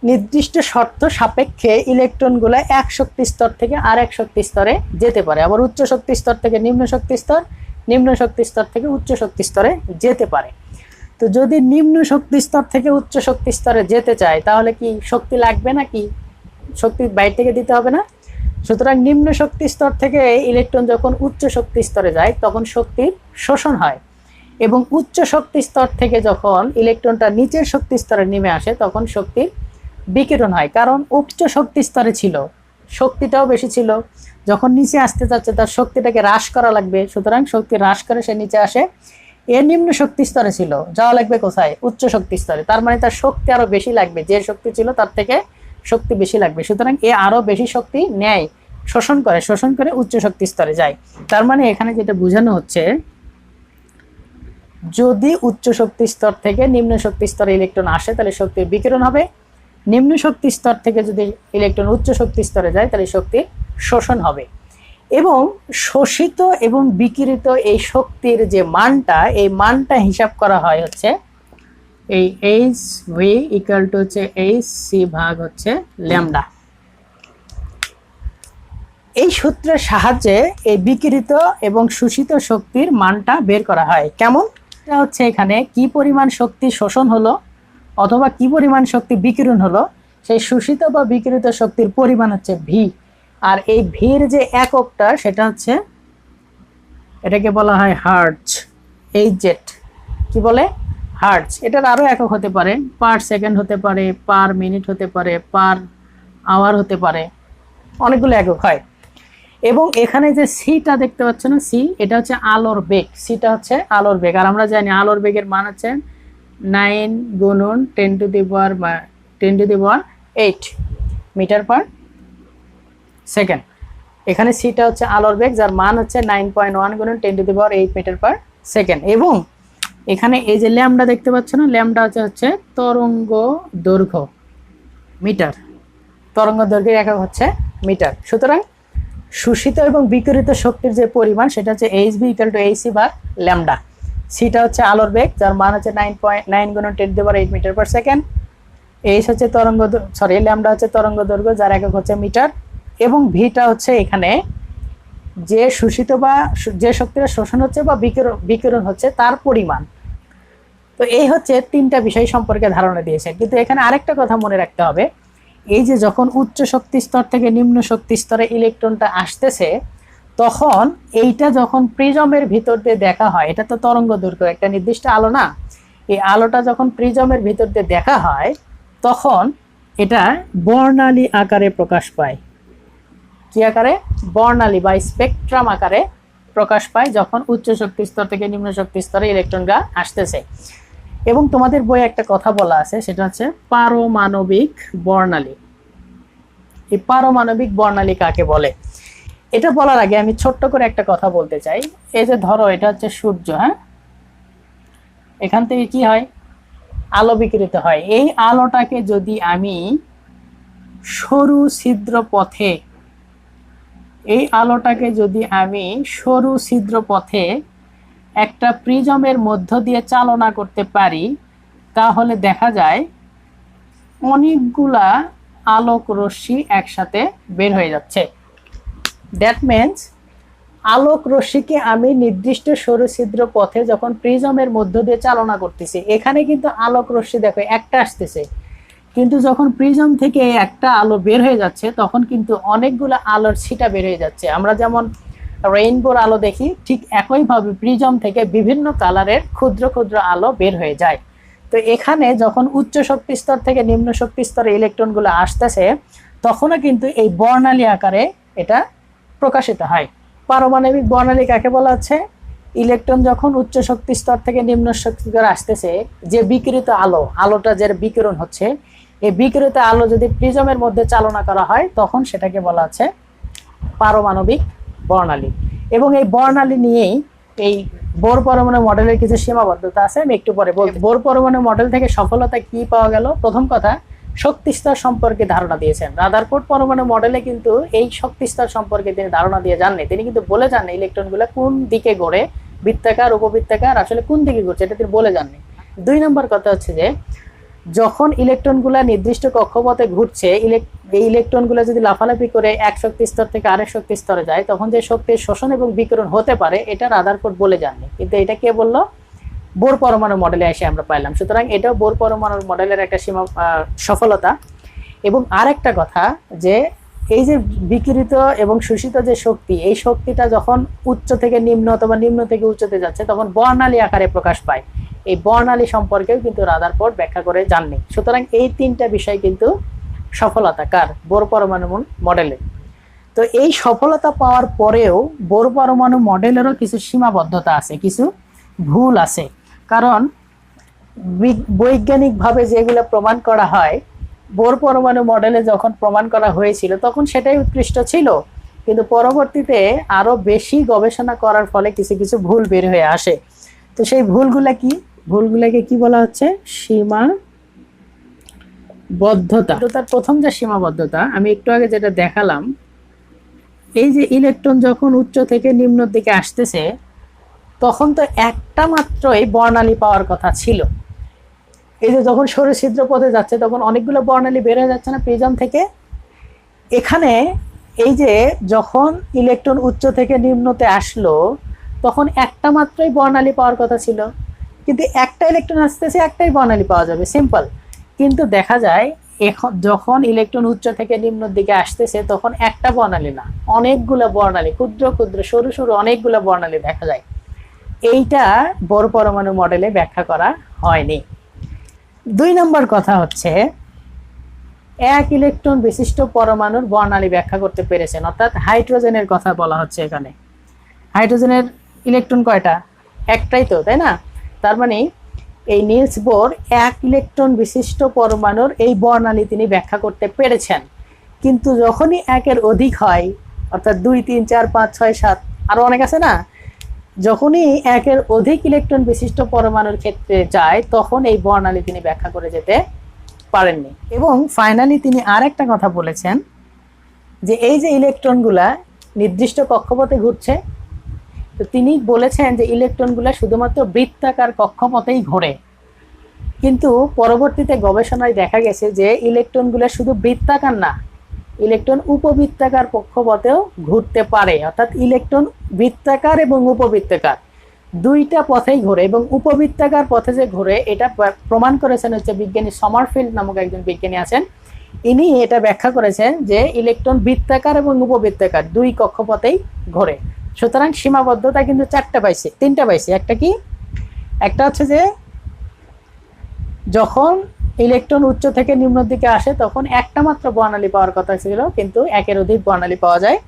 নির্দিষ্ট শর্ত সাপেক্ষে ইলেকট্রনগুলো এক শক্তি স্তর থেকে আরেক শক্তি স্তরে যেতে পারে, আবার উচ্চ শক্তি স্তর থেকে নিম্ন শক্তি স্তর, নিম্ন শক্তি স্তর থেকে উচ্চ শক্তি স্তরে যেতে পারে। তো যদি নিম্ন শক্তি স্তর থেকে উচ্চ শক্তি স্তরে যেতে চায় তাহলে কি শক্তি লাগবে নাকি শক্তি বাইরে থেকে দিতে হবে না? সুতরাং নিম্ন শক্তি স্তর থেকে ইলেকট্রন যখন উচ্চ শক্তি স্তরে যায় তখন শক্তির শোষণ হয়, এবং উচ্চ শক্তি স্তর থেকে যখন ইলেকট্রনটা নিচের শক্তি স্তরে নেমে আসে তখন শক্তির বিকিরণ হয়। কারণ উচ্চ শক্তি স্তরে ছিল, শক্তিটাও বেশি ছিল, যখন নিচে আসতে যাচ্ছে তার শক্তিটাকে হ্রাস করা লাগবে, সুতরাং শক্তি হ্রাস করে সে নিচে আসে। এর নিম্ন শক্তি স্তরে ছিল, যাওয়া লাগবে কোথায়? উচ্চ শক্তি স্তরে। তার মানে তার শক্তি আরো বেশি লাগবে, যে শক্তি ছিল তার থেকে শক্তি বেশি লাগবে, সুতরাং এ আরো বেশি শক্তি নেয়, শোষণ করে উচ্চ শক্তি স্তরে যায়। তার মানে এখানে যেটা বোঝানো হচ্ছে, যদি উচ্চ শক্তি স্তর থেকে নিম্ন শক্তি স্তরে ইলেকট্রন আসে তাহলে শক্তির বিকিরণ হবে, নিম্ন শক্তি স্তর থেকে যদি ইলেকট্রন উচ্চ শক্তি স্তরে যায় তাহলে শক্তির শোষণ হবে। এবং শোষিত এবং বিকিরিত এই শক্তির যে মানটা, এই মানটা হিসাব করা হয় হচ্ছে এই এইচ ভি ইকুয়াল টু হচ্ছে এইচ সি ভাগ হচ্ছে ল্যামডা। এই সূত্রের সাহায্যে এই বিকিরিত এবং শোষিত শক্তির মানটা বের করা হয়। কেমন? এটা হচ্ছে এখানে কি পরিমাণ শক্তি শোষণ হলো অথবা কি পরিমাণ শক্তি বিকিরণ হলো, সেই শোষিত বা বিকিরিত শক্তির পরিমাণ হচ্ছে ভি। আর এই ভির যে এককটা সেটা হচ্ছে, এটাকে বলা হয় হার্টজ। এই জেট কি বলে? হার্টজ। এটার আরো একক হতে পারে, পার সেকেন্ড হতে পারে, পার মিনিট হতে পারে, পার আওয়ার হতে পারে, অনেকগুলো একক হয়। এবং এখানে যে সিটা দেখতে পাচ্ছ না, সি, এটা হচ্ছে আলোর বেগ। সিটা হচ্ছে আলোর বেগ, আর আমরা জানি আলোর বেগের মান হচ্ছে 9 গুণন 10 to the power 8 metre per second. এখানে সিটা হচ্ছে আলোর বেগ, যার মান হচ্ছে 9.1 গুণন 10 to the power 8 metre per second. এবং এখানে এই যে ল্যামডা দেখতে পাচ্ছ না, ল্যামডা হচ্ছে তরঙ্গ দৈর্ঘ্য, মিটার। তরঙ্গ দৈর্ঘ্যের একক হচ্ছে মিটার। সুতরাং শোষিত এবং বিকিরিত শক্তির যে পরিমাণ সেটা হচ্ছে H B equal to HC ভাগ ল্যামডা। সিটা হচ্ছে আলোর বেগ, যার মান হচ্ছে 9.9 গুণন 10 to the power 8 metre per second. H হচ্ছে ল্যামডা হচ্ছে তরঙ্গ দৈর্ঘ্য, যার একক হচ্ছে মিটার। এবং ভিটা হচ্ছে এখানে যে শোষিত বা যে শক্তিটা শোষণ হচ্ছে বা বিকিরণ হচ্ছে তার পরিমাণ। তো এই হচ্ছে তিনটা বিষয় সম্পর্কে ধারণা দিয়েছে। কিন্তু এখানে আরেকটা কথা মনে রাখতে হবে, এই যে যখন উচ্চ শক্তি স্তর থেকে নিম্ন শক্তি স্তরে ইলেকট্রনটা আসতেছে তখন এইটা যখন প্রিজমের ভিতর দিয়ে দেখা হয়, এটা তো তরঙ্গ দৈর্ঘ্য, একটা নির্দিষ্ট আলো না, এই আলোটা যখন প্রিজমের ভিতর দিয়ে দেখা হয় তখন এটা বর্ণালী আকারে প্রকাশ পায়। কি আকারে? বর্ণালী বা স্পেকট্রাম আকারে প্রকাশ পায় যখন উচ্চ শক্তি স্তর থেকে নিম্ন শক্তি স্তরে ইলেকট্রনরা আসতেছে। এবং তোমাদের বইয়ে একটা কথা বলা আছে, সেটা হচ্ছে পারমাণবিক বর্ণালী। এই পারমাণবিক বর্ণালী কাকে বলে? এটা বলার আগে আমি ছোট্ট করে একটা কথা বলতে চাই। এই যে ধরো এটা হচ্ছে সূর্য, হ্যাঁ, এখান থেকে কি হয়? আলো বিকিরিত হয়। এই আলোটাকে যদি আমি সরু ছিদ্র পথে একটা প্রিজমের মধ্য দিয়ে চালনা করতে পারি তাহলে দেখা যায় অনেকগুলা আলোক রশ্মি একসাথে বের হয়ে যাচ্ছে। দ্যাট মিন্স আলোক রশ্মিকে আমি নির্দিষ্ট সরু ছিদ্র পথে যখন প্রিজমের মধ্য দিয়ে চালনা করতেছি, এখানে কিন্তু আলোক রশ্মি দেখো একটা আসতেছে, কিন্তু যখন প্রিজম থেকে একটা আলো বের হয়ে যাচ্ছে তখন কিন্তু অনেকগুলো আলোর ছিটা বের হয়ে যাচ্ছে। আমরা যেমন রেইনবোর আলো দেখি, ঠিক একইভাবে প্রিজম থেকে বিভিন্ন কালারের ক্ষুদ্র ক্ষুদ্র আলো বের হয়ে যায়। তো এখানে যখন উচ্চ শক্তি স্তর থেকে নিম্ন শক্তি স্তরে ইলেকট্রনগুলো আসতেছে তখনও কিন্তু এই বর্ণালী আকারে এটা প্রকাশিত হয়। পারমাণবিক বর্ণালী কাকে বলা হচ্ছে? ইলেকট্রন যখন উচ্চ শক্তি স্তর থেকে নিম্ন শক্তি স্তরে আসতেছে, যে বিকিরিত আলোটা যে বিকিরণ হচ্ছে, এই বিকিরিত আলো যদি প্রিজমের মধ্যে চালনা করা হয় তখন সেটাকে বলা হচ্ছে পারমাণবিক বর্ণালী। এবং এই বর্ণালী নিয়েই এই বোর পরমাণু মডেলের কিছু সীমাবদ্ধতা আছে, আমি একটু পরে বলবো। বোর পরমাণু মডেল থেকে সফলতা কি পাওয়া গেল? প্রথম কথা, শক্তি স্তর সম্পর্কে ধারণা দিয়েছেন। রাদারফোর্ড পরমাণু মডেলে কিন্তু এই শক্তি স্তর সম্পর্কে তিনি ধারণা দিয়ে যাননি, তিনি কিন্তু বলে যাননি ইলেকট্রনগুলো কোন দিকে ঘোরে, বৃত্তাকার, উপবৃত্তাকার, আসলে কোন দিকে ঘুরছে এটা তিনি বলে যাননি। 2 নম্বর কথা হচ্ছে যে যখন ইলেকট্রনগুলা নির্দিষ্ট কক্ষপথে ঘুরছে, এই ইলেকট্রনগুলো যদি লাফালাফি করে এক শক্তি স্তর থেকে আরেক শক্তি স্তরে যায়, তখন যে শক্তির শোষণ এবং বিকিরণ হতে পারে এটা রাদারফোর্ড বলে জাননি, কিন্তু এটা কে বললো? বোর পরমাণু মডেলে এসে আমরা পাইলাম। সুতরাং এটাও বোর পরমাণুর মডেলের একটা সফলতা। এবং আরেকটা কথা, যে এই যে বিকিরিত এবং শোষিত যে শক্তি, এই শক্তিটা যখন উচ্চ থেকে নিম্ন অথবা নিম্ন থেকে উচ্চতে যাচ্ছে তখন বর্ণালী আকারে প্রকাশ পায়। এই বর্ণালী সম্পর্কেও কিন্তু রাদারফোর্ড ব্যাখ্যা করে জাননি। সুতরাং এই তিনটা বিষয় কিন্তু সফলতা কার? বোর পরমাণু মডেলে। তো এই সফলতা পাওয়ার পরেও বোর পরমাণু মডেলেরও কিছু সীমাবদ্ধতা আছে, কিছু ভুল আছে। কারণ বৈজ্ঞানিকভাবে যেগুলো প্রমাণ করা হয়, বোর পরমাণু মডেলে যখন প্রমাণ করা হয়েছিল তখন সেটাই উৎকৃষ্ট ছিল, কিন্তু পরবর্তীতে আরো বেশি গবেষণা করার ফলে কিছু কিছু ভুল বের হয়ে আসে। তো সেই ভুলগুলাকে কি বলা হচ্ছে? সীমাবদ্ধতা। তার প্রথম যে সীমাবদ্ধতা, আমি একটু আগে যেটা দেখালাম, এই যে ইলেকট্রন যখন উচ্চ থেকে নিম্ন দিকে আসতেছে তখন তো একটা মাত্রই বর্ণালী পাওয়ার কথা ছিল। এই যে যখন সৌর ছিদ্র পথে যাচ্ছে তখন অনেকগুলো বর্ণালী বের হয়ে যাচ্ছে না প্রিজম থেকে? এখানে এই যে যখন ইলেকট্রন উচ্চ থেকে নিম্নতে আসলো তখন একটা মাত্রই বর্ণালী পাওয়ার কথা ছিল, কিন্তু একটা ইলেকট্রন আসতেছে একটাই বর্ণালী পাওয়া যাবে, সিম্পল। কিন্তু দেখা যায় এখন যখন ইলেকট্রন উচ্চ থেকে নিম্ন দিকে আসতেছে তখন একটা বর্ণালী না, অনেকগুলো বর্ণালী, ক্ষুদ্র ক্ষুদ্র সরু সরু অনেকগুলো বর্ণালী দেখা যায়। এইটা বোর পরমাণু মডেলে ব্যাখ্যা করা হয়নি। 2 নম্বর কথা হচ্ছে, এক ইলেকট্রন বিশিষ্ট পরমাণুর বর্ণালী ব্যাখ্যা করতে পেরেছেন, অর্থাৎ হাইড্রোজেনের কথা বলা হচ্ছে এখানে। হাইড্রোজেনের ইলেকট্রন কয়টা? একটাই তো, তাই না? তার মানে এই নিলস বোর এক ইলেকট্রন বিশিষ্ট পরমাণুর এই বর্ণালী তিনি ব্যাখ্যা করতে পেরেছেন। কিন্তু যখনই একের অধিক হয়, অর্থাৎ 2, 3, 4, 5, 6, 7 আরো অনেক আছে না, যখনই একের অধিক ইলেকট্রন বিশিষ্ট পরমাণুর ক্ষেত্রে যায় তখন এই বর্ণালী তিনি ব্যাখ্যা করে যেতে পারেননি। এবং ফাইনালি তিনি আরেকটা কথা বলেছেন, যে এই যে ইলেকট্রনগুলা নির্দিষ্ট কক্ষপথে ঘুরছে, তো তিনি বলেছেন যে ইলেকট্রনগুলা শুধুমাত্র বৃত্তাকার কক্ষপথেই ঘোরে। কিন্তু পরবর্তীতে গবেষণায় দেখা গেছে যে ইলেকট্রনগুলা শুধু বৃত্তাকার না, ইলেকট্রন উপবৃত্তাকার কক্ষপথেও ঘুরতে পারে। অর্থাৎ ইলেকট্রন বৃত্তাকার এবং উপবৃত্তাকার দুইটা পথেই ঘোরে, এবং উপবৃত্তাকার পথে যে ঘোরে এটা প্রমাণ করেছেন হচ্ছে বিজ্ঞানী সমারফিল্ড নামক একজন বিজ্ঞানী আছেন। ইনি এটা ব্যাখ্যা করেছেন যে ইলেকট্রন বৃত্তাকার এবং উপবৃত্তাকার দুই কক্ষপথেই ঘোরে। সুতরাং সীমাবদ্ধতা কিন্তু 3টা পাইছে, 3টা পাইছে। একটা কি? একটা হচ্ছে যে যখন ইলেকট্রন উচ্চ থেকে নিম্ন দিকে আসে তখন একটা মাত্র বর্ণালী পাওয়ার কথা ছিল, কিন্তু একের অধিক বর্ণালী পাওয়া যায়।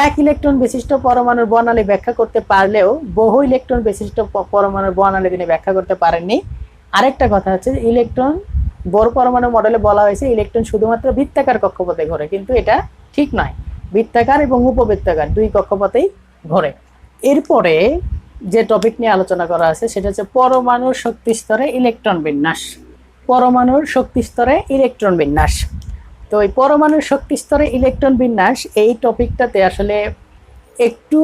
এক ইলেকট্রন বিশিষ্ট পরমাণুর বর্ণালী ব্যাখ্যা করতে পারলেও বহু ইলেকট্রন বিশিষ্ট পরমাণুর বর্ণালী তিনি ব্যাখ্যা করতে পারেননি। আরেকটা কথা হচ্ছে ইলেকট্রন বোর পরমাণু মডেলে বলা হয়েছে ইলেকট্রন শুধুমাত্র বৃত্তাকার কক্ষপথে ঘোরে, কিন্তু এটা ঠিক নয়, বৃত্তাকার এবং উপবৃত্তাকার দুই কক্ষপথেই ঘোরে। এরপরে যে টপিক নিয়ে আলোচনা করা আছে সেটা হচ্ছে পরমাণুর শক্তি স্তরে ইলেকট্রন বিন্যাস। পরমাণুর শক্তি স্তরে ইলেকট্রন বিন্যাস। তো এই পরমাণুর শক্তি স্তরে ইলেকট্রন বিন্যাস এই টপিকটাতে আসলে একটু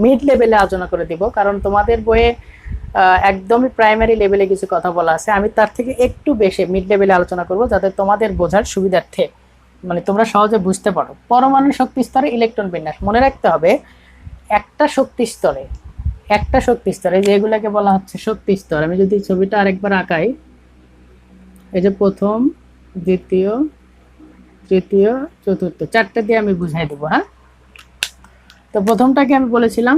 মিড লেভেলে আলোচনা করে দিব, কারণ তোমাদের বইয়ে একদমই প্রাইমারি লেভেলে কিছু কথা বলা আছে। আমি তার থেকে একটু বেশি মিড লেভেলে আলোচনা করব যাতে তোমাদের বোঝার সুবিধার্থে, মানে তোমরা সহজে বুঝতে পারো। পরমাণু শক্তি স্তরে ইলেকট্রন বিন্যাস মনে রাখতে হবে, একটা শক্তি স্তরে যেগুলোকে বলা হচ্ছে শক্তি স্তর। আমি যদি ছবিটা আরেকবার আঁকাই, এই যে প্রথম, দ্বিতীয়, তৃতীয়, চতুর্থ, 4টে দিয়ে আমি বুঝাই দেবো। হ্যাঁ, তো প্রথমটাকে আমি বলেছিলাম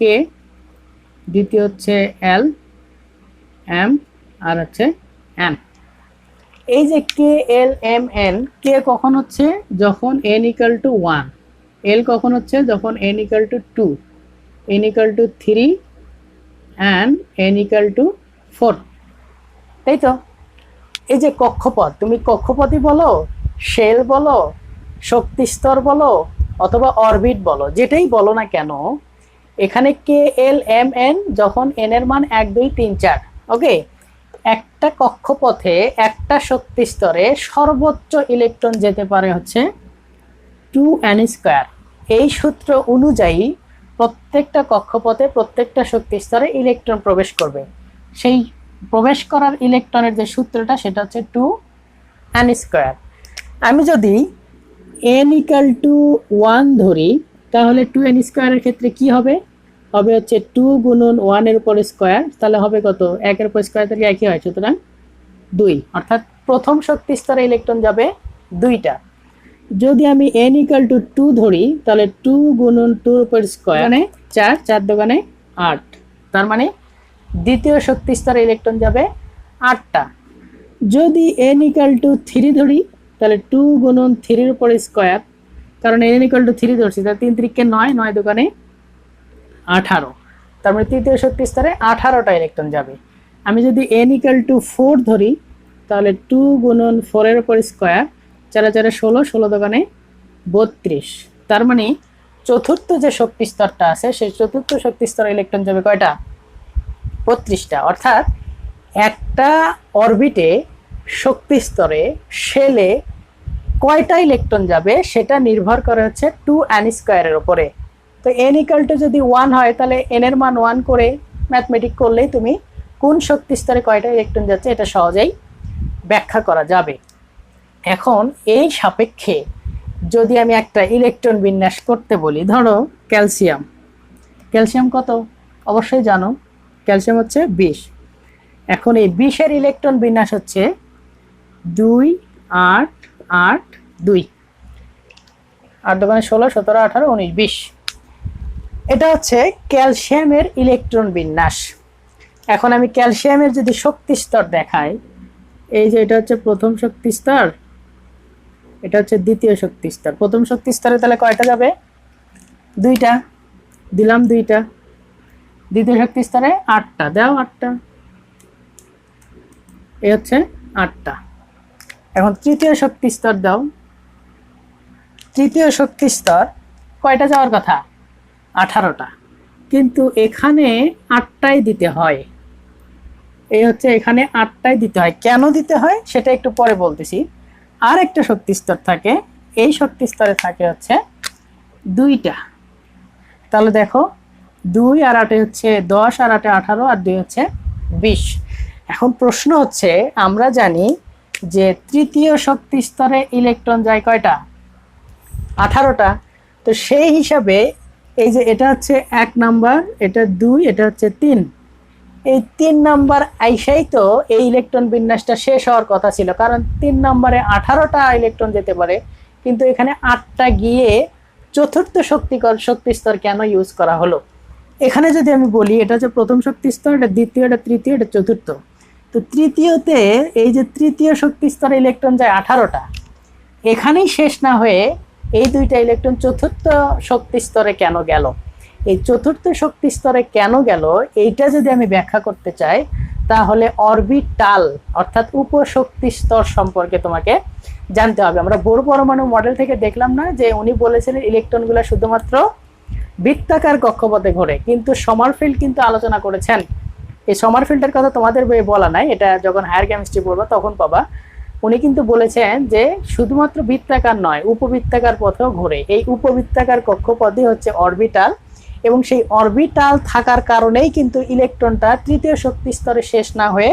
কে, দ্বিতীয় হচ্ছে এল, এম, আর হচ্ছে এন। এই যে কে, এল, এম, এন, কে কখন হচ্ছে? যখন n = 1, এল কখন হচ্ছে? যখন n = 2, n = 3 and n = 4, তাই তো? এই যে কক্ষপথ, তুমি কক্ষপথই বলো, শেল বলো, শক্তি স্তর বলো, অথবা অরবিট বলো, যেটাই বলো না কেন, এখানে কে, এল, এম, এন যখন n এর মান 1, 2, 3, 4, ওকে, একটা কক্ষপথে একটা শক্তি স্তরে সর্বোচ্চ ইলেকট্রন যেতে পারে হচ্ছে 2n²। এই সূত্র অনুযায়ী প্রত্যেকটা কক্ষপথে প্রত্যেকটা শক্তি স্তরে ইলেকট্রন প্রবেশ করবে। সেই প্রবেশ করার ইলেকট্রনের যে সূত্রটা সেটা হচ্ছে 2n²। আমি যদি n = 1 ধরি তাহলে 2n² এর ক্ষেত্রে কি হবে? হবে হচ্ছে 2 গুণন 1 এর উপর স্কয়ার, তাহলে হবে কত? 1 এর উপর স্কয়ার থেকে একই হয়, সুতরাং 2, অর্থাৎ প্রথম শক্তি স্তরে ইলেকট্রন যাবে 2টা। যদি আমি n = 2 ধরি তাহলে 2 গুণন 2 এর উপর স্কয়ার মানে 4, 4 দোকানে 8, তার মানে দ্বিতীয় শক্তি স্তরে ইলেকট্রন যাবে 8টা। যদি n = 3 ধরি তাহলে 2 গুণন 3 এর উপর স্কয়ার, কারণ n = 3 ধরছি, তাহলে 3 3 কে 9, 9 দোকানে 18, তার মানে তৃতীয় শক্তি স্তরে 18টা ইলেকট্রন যাবে। আমি যদি n = 4 ধরি তাহলে 2 গুণন 4 এর উপর স্কয়ার, 4 4 16, 16 দোকানে 32, তার মানে চতুর্থ যে শক্তি স্তরটা আছে সেই চতুর্থ শক্তি স্তরে ইলেকট্রন যাবে কয়টা? 32টা। অর্থাৎ একটা অরবিটে শক্তি স্তরে শেলে কয়টা ইলেকট্রন যাবে সেটা নির্ভর করে হচ্ছে 2n² এর উপরে। তো n = যদি 1 হয় তাহলে n এর মান 1 করে ম্যাথমেটিক করলেই তুমি কোন শক্তি স্তরে কয়টা ইলেকট্রন যাচ্ছে এটা সহজেই ব্যাখ্যা করা যাবে। এখন এই সাপেক্ষে যদি আমি একটা ইলেকট্রন বিন্যাস করতে বলি, ধরো ক্যালসিয়াম। ক্যালসিয়াম কত? অবশ্যই জানো, ক্যালসিয়াম হচ্ছে 20। এখন এই 20 এর ইলেকট্রন বিন্যাস হচ্ছে 2 8 8 2, 8 দোকানে 16, 17, 18, 19, 20। এটা হচ্ছে ক্যালসিয়ামের ইলেকট্রন বিন্যাস। এখন আমি ক্যালসিয়ামের যদি শক্তি স্তর দেখাই, এই যে এটা হচ্ছে প্রথম শক্তি স্তর, এটা হচ্ছে দ্বিতীয় শক্তি স্তর। প্রথম শক্তি স্তরে তাহলে কয়টা যাবে? 2টা, দিলাম 2টা। দ্বিতীয় শক্তি স্তরে 8টা, দাও 8টা, এই হচ্ছে 8টা। এখন তৃতীয় শক্তি স্তর দাও। তৃতীয় শক্তি স্তর কয়টা যাওয়ার কথা? 18টা, কিন্তু এখানে 8টাই দিতে হয়। এই হচ্ছে এখানে 8টাই দিতে হয়। কেন দিতে হয় সেটা একটু পরে বলতেছি। আর একটা শক্তি স্তর থাকে, এই শক্তি স্তরে থাকে হচ্ছে 2টা। তাহলে দেখো 2 আর 8 হচ্ছে 10, আর 8 18, আর 2 হচ্ছে 20। এখন প্রশ্ন হচ্ছে, আমরা জানি যে তৃতীয় শক্তি স্তরে ইলেকট্রন যায় কয়টা? 18টা। তো সেই হিসাবে এই যে এটা হচ্ছে 1 নাম্বার, এটা 2, এটা হচ্ছে 3, এই 3 নাম্বার আইসাই তো এই ইলেকট্রন বিন্যাসটা শেষ হওয়ার কথা ছিল, কারণ 3 নম্বরে 18টা ইলেকট্রন যেতে পারে, কিন্তু এখানে 8টা গিয়ে চতুর্থ শক্তি স্তর কেন ইউজ করা হলো? এখানে যদি আমি বলি এটা হচ্ছে প্রথম শক্তি স্তর, এটা দ্বিতীয়, এটা তৃতীয়, এটা চতুর্থ। তো তৃতীয়তে এই যে তৃতীয় শক্তি স্তরে ইলেকট্রন যায় 18টা, এখানেই শেষ না হয়ে এই 2টা ইলেকট্রন চতুর্থ শক্তি স্তরে কেন গেল? এই চতুর্থ শক্তি স্তরে কেন গেল এইটা যদি আমি ব্যাখ্যা করতে চাই, তাহলে অরবিটাল অর্থাৎ উপশক্তি স্তর সম্পর্কে তোমাকে জানতে হবে। আমরা বোর পরমাণু মডেল থেকে দেখলাম না যে উনি বলেছিলেন ইলেকট্রনগুলো শুধুমাত্র বৃত্তাকার কক্ষপথে ঘোরে, কিন্তু সমারফিল্ড কিন্তু আলোচনা করেছেন। এই সমারফিল্ডের কথা তোমাদের বইয়ে বলা নাই, এটা যখন হায়ার কেমিস্ট্রি পড়বা তখন পাবা। উনি কিন্তু বলেছেন যে শুধুমাত্র বৃত্তাকার নয়, উপবৃত্তাকার পথেও ঘোরে। এই উপবৃত্তাকার কক্ষপথই হচ্ছে অরবিটাল, এবং সেই অরবিটাল থাকার কারণেই কিন্তু ইলেকট্রনটা তৃতীয় শক্তি স্তরে শেষ না হয়ে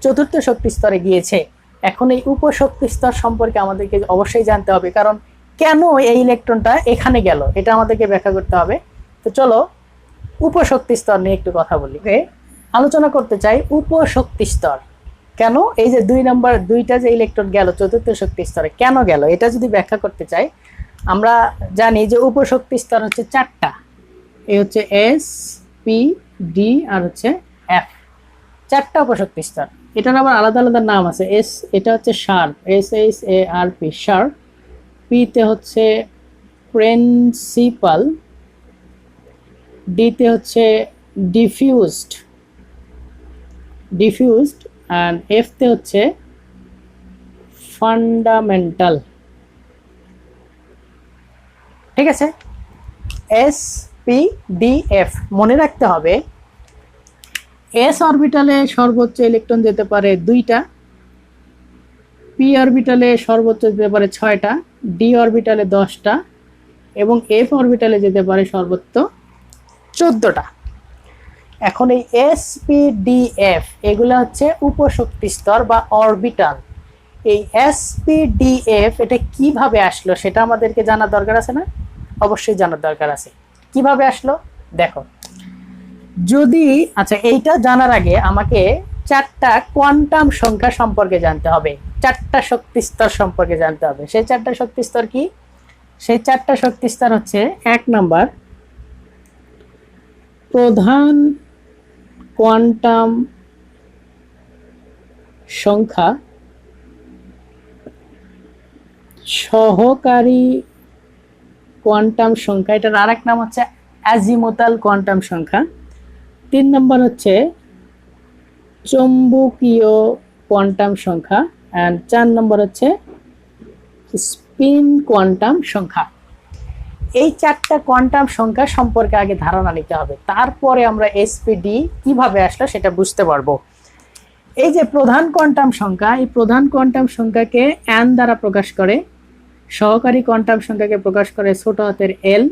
চতুর্থ শক্তি স্তরে গিয়েছে। এখন এই উপশক্তি স্তর সম্পর্কে আমাদেরকে অবশ্যই জানতে হবে, কারণ কেন এই ইলেকট্রনটা এখানে গেল এটা আমাদেরকে ব্যাখ্যা করতে হবে। তো চলো উপশক্তি স্তর নিয়ে একটু কথা বলি। আলোচনা করতে চাই উপশক্তি স্তর কেন, এই যে 2 নম্বর 2টা যে ইলেকট্রন গেল চতুর্থ শক্তি স্তরে কেন গেল এটা যদি ব্যাখ্যা করতে চাই, আমরা জানি যে উপশক্তি স্তর হচ্ছে 4টা। এই হচ্ছে S, P, D আর হচ্ছে F, 4টা উপশক্তি স্তর। এটার আবার আলাদা আলাদা নাম আছে। S এটা হচ্ছে শার্প, SHARP শার্প। P তে হচ্ছে প্রিন্সিপাল, D তে হচ্ছে ডিফিউজড, and F তে হচ্ছে ফান্ডামেন্টাল। ঠিক আছে, S, P, D, F মনে রাখতে হবে। S অরবিটালে সর্বোচ্চ ইলেকট্রন যেতে পারে 2টা, P অরবিটালে সর্বোচ্চ যেতে পারে 6টা, D অরবিটালে 10টা এবং F অরবিটালে যেতে পারে সর্বোচ্চ 14টা। এখন এই এসপিডিএফ এগুলো হচ্ছে উপশক্তি স্তর বা অরবিটাল। এই এসপিডিএফ এটা কিভাবে আসলো সেটা আমাদেরকে জানার দরকার আছে না? অবশ্যই জানার দরকার আছে। কিভাবে আসলো দেখো, যদি আচ্ছা এইটা জানার আগে আমাকে 4টা কোয়ান্টাম সংখ্যা সম্পর্কে জানতে হবে, 4টা শক্তি স্তর সম্পর্কে জানতে হবে। সেই 4টা শক্তি স্তর কি? সেই 4টা শক্তি স্তর হচ্ছে 1 নাম্বার প্রধান কোয়ান্টাম সংখ্যা, সহকারী কোয়ান্টাম সংখ্যা, এটার আরেক নাম হচ্ছে অ্যাজিমুথাল কোয়ান্টাম সংখ্যা। 3 নম্বর হচ্ছে চৌম্বকীয় কোয়ান্টাম সংখ্যা, অ্যান্ড 4 নম্বর হচ্ছে স্পিন কোয়ান্টাম সংখ্যা। এই 4টা কোয়ান্টাম সংখ্যা সম্পর্কে আগে ধারণা নিতে হবে, তারপরে আমরা এসপিডি কিভাবে আসলো সেটা বুঝতে পারবো। এই যে প্রধান কোয়ান্টাম সংখ্যা, এই প্রধান কোয়ান্টাম সংখ্যাকে এন দ্বারা প্রকাশ করে, সহকারী কোয়ান্টাম সংখ্যাকে প্রকাশ করে ছোট হাতের এল,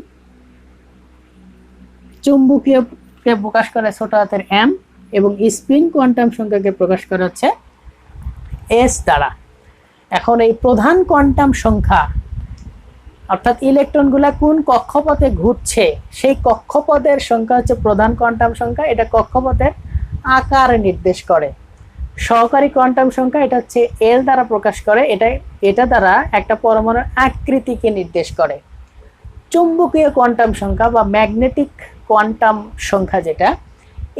চুম্বকীয়কে প্রকাশ করে ছোট হাতের এম, এবং স্পিন কোয়ান্টাম সংখ্যাকে প্রকাশ করা হচ্ছে এস দ্বারা। এখন এই প্রধান কোয়ান্টাম সংখ্যা অর্থাৎ ইলেকট্রনগুলা কোন কক্ষপথে ঘুরছে সেই কক্ষপথের সংখ্যা হচ্ছে প্রধান কোয়ান্টাম সংখ্যা। এটা কক্ষপথের আকার নির্দেশ করে। সহকারী কোয়ান্টাম সংখ্যা এটা হচ্ছে এল দ্বারা প্রকাশ করে, এটা দ্বারা একটা পরমাণুর আকৃতিকে নির্দেশ করে। চুম্বকীয় কোয়ান্টাম সংখ্যা বা ম্যাগনেটিক কোয়ান্টাম সংখ্যা যেটা,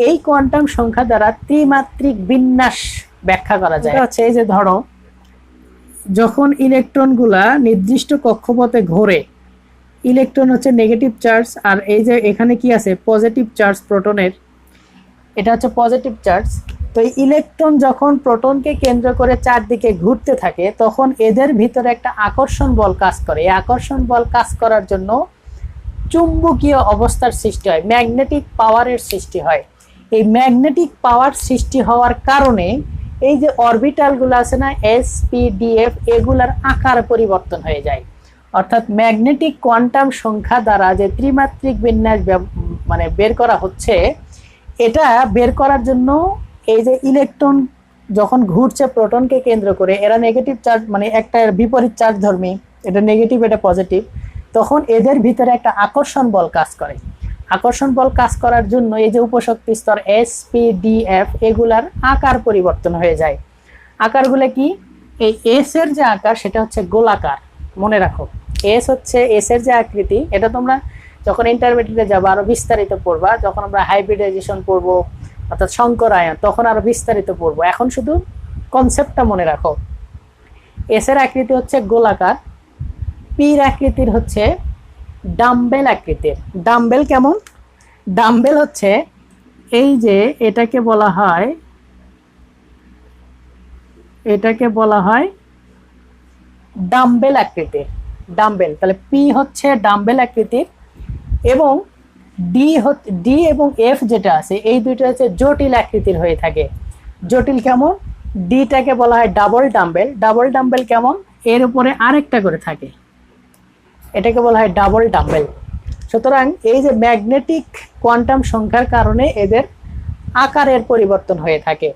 এই কোয়ান্টাম সংখ্যা দ্বারা ত্রিমাত্রিক বিন্যাস ব্যাখ্যা করা যায়। হচ্ছে এই যে ধরো যখন ইলেকট্রনগুলা নির্দিষ্ট কক্ষপথে ঘোরে, ইলেকট্রন হচ্ছে নেগেটিভ চার্জ, আর এই যে এখানে কি আছে পজিটিভ চার্জ প্রোটনের, এটা হচ্ছে পজিটিভ চার্জ। তো এই ইলেকট্রন যখন প্রোটনকে কেন্দ্র করে চারদিকে ঘুরতে থাকে তখন এদের ভিতরে একটা আকর্ষণ বল কাজ করে। এই আকর্ষণ বল কাজ করার জন্য চুম্বকীয় অবস্থার সৃষ্টি হয়, ম্যাগনেটিক পাওয়ারের সৃষ্টি হয়। এই ম্যাগনেটিক পাওয়ার সৃষ্টি হওয়ার কারণে এই যে অরবিটালগুলো আছে না এসপিডিএফ, এগুলার আকার পরিবর্তন হয়ে যায়। অর্থাৎ ম্যাগনেটিক কোয়ান্টাম সংখ্যা দ্বারা যে ত্রিমাত্রিক বিন্যাস মানে বের করা হচ্ছে, এটা বের করার জন্য এই যে ইলেকট্রন যখন ঘুরছে প্রোটনকে কেন্দ্র করে, এরা নেগেটিভ চার্জ মানে একটা বিপরীত চার্জ ধর্মী, এটা নেগেটিভ এটা পজিটিভ, তখন এদের ভিতরে একটা আকর্ষণ বল কাজ করে। আকর্ষণ বল কাজ করার জন্য এই যে উপশক্তি স্তর এসপিডিএফ এগুলার আকার পরিবর্তন হয়ে যায়। আকারগুলো কি? এই এস এর যে আকার সেটা হচ্ছে গোলাকার, মনে রাখো। এস হচ্ছে এস এর যে আকৃতি, এটা তোমরা যখন ইন্টারমিডিয়েটে যাবো আরো বিস্তারিত পড়বা, যখন আমরা হাইব্রিডাইজেশন পড়বো অর্থাৎ সংকরায়ন তখন আরো বিস্তারিত পড়বো। এখন শুধু কনসেপ্টটা মনে রাখো। এস এর আকৃতি হচ্ছে গোলাকার, পির আকৃতির হচ্ছে ডাম্বেল আকৃতির। ডাম্বেল কেমন? ডাম্বেল হচ্ছে এই যে এটাকে বলা হয় ডাম্বেল আকৃতির। ডাম্বেল, তাহলে পি হচ্ছে ডাম্বেল আকৃতির, এবং ডি এবং এফ যেটা আছে এই দুইটা হচ্ছে জটিল আকৃতির হয়ে থাকে। জটিল কেমন? ডিটাকে বলা হয় ডাবল ডাম্বেল। ডাবল ডাম্বেল কেমন? এর উপরে আরেকটা করে থাকে, এটাকে বলা হয় ডাবল ডাম্বেল। সুতরাং এই যে ম্যাগনেটিক কোয়ান্টাম সংখ্যার কারণে এদের আকারের পরিবর্তন হয়ে থাকে।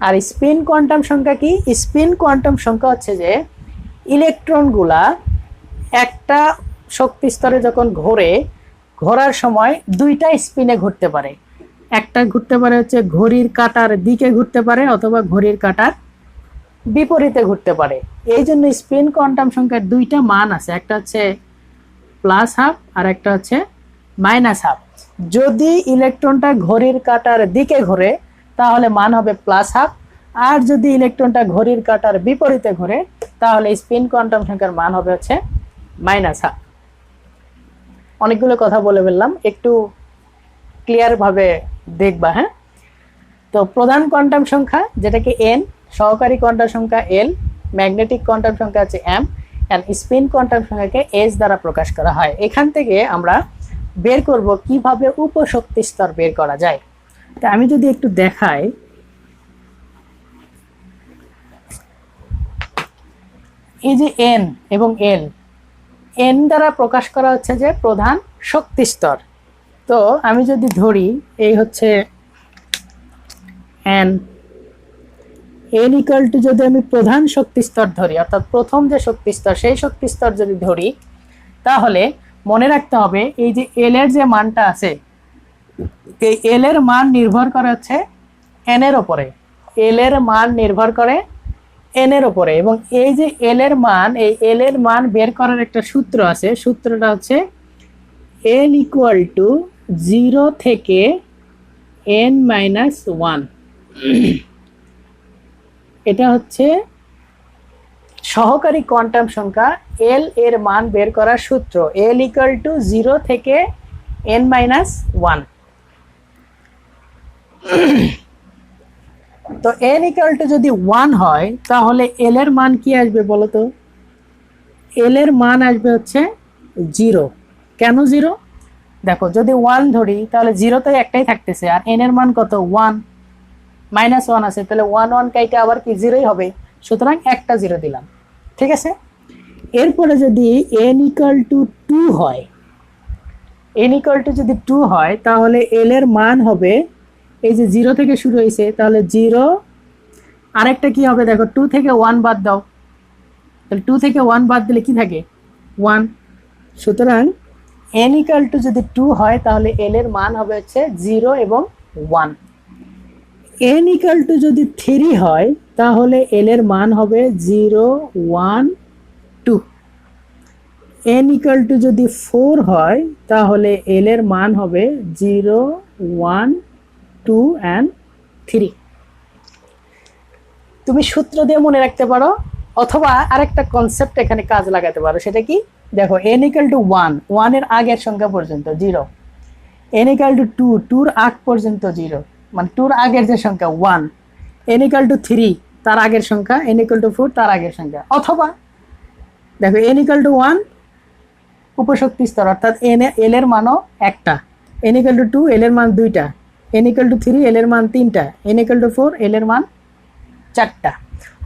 আর স্পিন কোয়ান্টাম সংখ্যা কি? স্পিন কোয়ান্টাম সংখ্যা হচ্ছে যে ইলেকট্রনগুলা একটা শক্তি স্তরে যখন ঘোরার সময় দুইটা স্পিনে ঘুরতে পারে। একটা ঘুরতে পারে হচ্ছে ঘড়ির কাঁটার দিকে ঘুরতে পারে, অথবা ঘড়ির কাঁটার বিপরীতে ঘুরতে পারে। এই জন্য স্পিন কোয়ান্টাম সংখ্যার দুইটা মান আছে, একটা হচ্ছে +12 আর একটা হচ্ছে -12। যদি ইলেকট্রনটা ঘড়ির কাঁটার দিকে ঘোরে তাহলে মান হবে +12, আর যদি ইলেকট্রনটা ঘড়ির কাঁটার বিপরীতে ঘোরে তাহলে স্পিন কোয়ান্টাম সংখ্যার মান হবে হচ্ছে -12। অনেকগুলো কথা বলে ফেললাম, একটু ক্লিয়ার ভাবে দেখবা। হ্যাঁ, তো প্রধান কোয়ান্টাম সংখ্যা যেটাকে এন, সহকারী কোয়ান্টাম সংখ্যা এল, ম্যাগনেটিক কোয়ান্টাম সংখ্যা হচ্ছে এম, এন্ড স্পিন কোয়ান্টাম সংখ্যাকে এস দ্বারা প্রকাশ করা হয়। এখান থেকে আমরা বের করব কিভাবে উপশক্তি স্তর বের করা যায়। তা আমি যদি একটু দেখাই, এই যে এন এবং এল, এন দ্বারা প্রকাশ করা হচ্ছে যে প্রধান শক্তি স্তর। তো আমি যদি ধরি এই হচ্ছে এন। এন ইকুয়াল টু যদি আমি প্রধান শক্তি স্তর ধরি, অর্থাৎ প্রথম যে শক্তি স্তর সেই শক্তি স্তর যদি ধরি, তাহলে মনে রাখতে হবে এই যে এল এর যে মানটা আছে, এই এল এর মান নির্ভর করে হচ্ছে এন এর ওপরে। এল এর মান নির্ভর করে এন এর ওপরে, এবং এই যে এল এর মান, এই এল এর মান বের করার একটা সূত্র আছে। সূত্রটা হচ্ছে এল ইকুয়াল টু 0 থেকে n-1। এটা হচ্ছে সহকারী কোয়ান্টাম সংখ্যা এল এর মান বের করার সূত্র। এল ইকুয়াল টু 0 থেকে n-1। তো n ইকুয়াল টু যদি 1 হয়, তাহলে এল এর মান কি আসবে বলো তো? এল এর মান আসবে হচ্ছে 0। কেন 0? দেখো, যদি 1 ধরি তাহলে 0 তো একটাই থাকতেছে, আর n এর মান কত? 1, -1 আছে, তাহলে 1 1 কাইটা আবার কি 0ই হবে। সুতরাং একটা 0 দিলাম, ঠিক আছে। এরপরে যদি n ইকুয়াল টু 2 হয়, n ইকুয়াল টু যদি 2 হয়, তাহলে এল এর মান হবে, এই যে 0 থেকে শুরু হয়েছে, তাহলে 0, আরেকটা কি হবে দেখো, 2 থেকে 1 বাদ দাও, তাহলে 2 থেকে 1 বাদ দিলে কি থাকে? 1। সুতরাং n ইকুয়াল টু যদি 2 হয়, তাহলে এল এর মান হবে হচ্ছে 0 এবং 1। n ইকুয়াল টু যদি 3 হয়, তাহলে এল এর মান হবে 0 1 2। n ইকুয়াল টু যদি 4 হয়, তাহলে এল এর মান হবে 0 1 2 and 3। তুমি সূত্র দিয়ে মনে রাখতে পারো, অথবা আরেকটা কনসেপ্ট এখানে কাজ লাগাতে পারো। সেটা কি? দেখো, n ইকুয়াল টু 1, 1 এর আগের সংখ্যা পর্যন্ত 0। n ইকুয়াল টু 2, 2 এর আগ পর্যন্ত 0, মানে 2 এর আগের যে সংখ্যা 1। n ইকুয়াল টু 3, তার আগের সংখ্যা। n ইকুয়াল টু 4, তার আগের সংখ্যা। অথবা দেখো, n ইকুয়াল টু 1 উপশক্তি স্তর, অর্থাৎ এল এর মানও একটা। n ইকুয়াল টু 2, এল এর মান 2টা। n ইকুয়াল টু 3, এল এর মান 3টা। n ইকুয়াল টু 4, এল এর মান 4টা।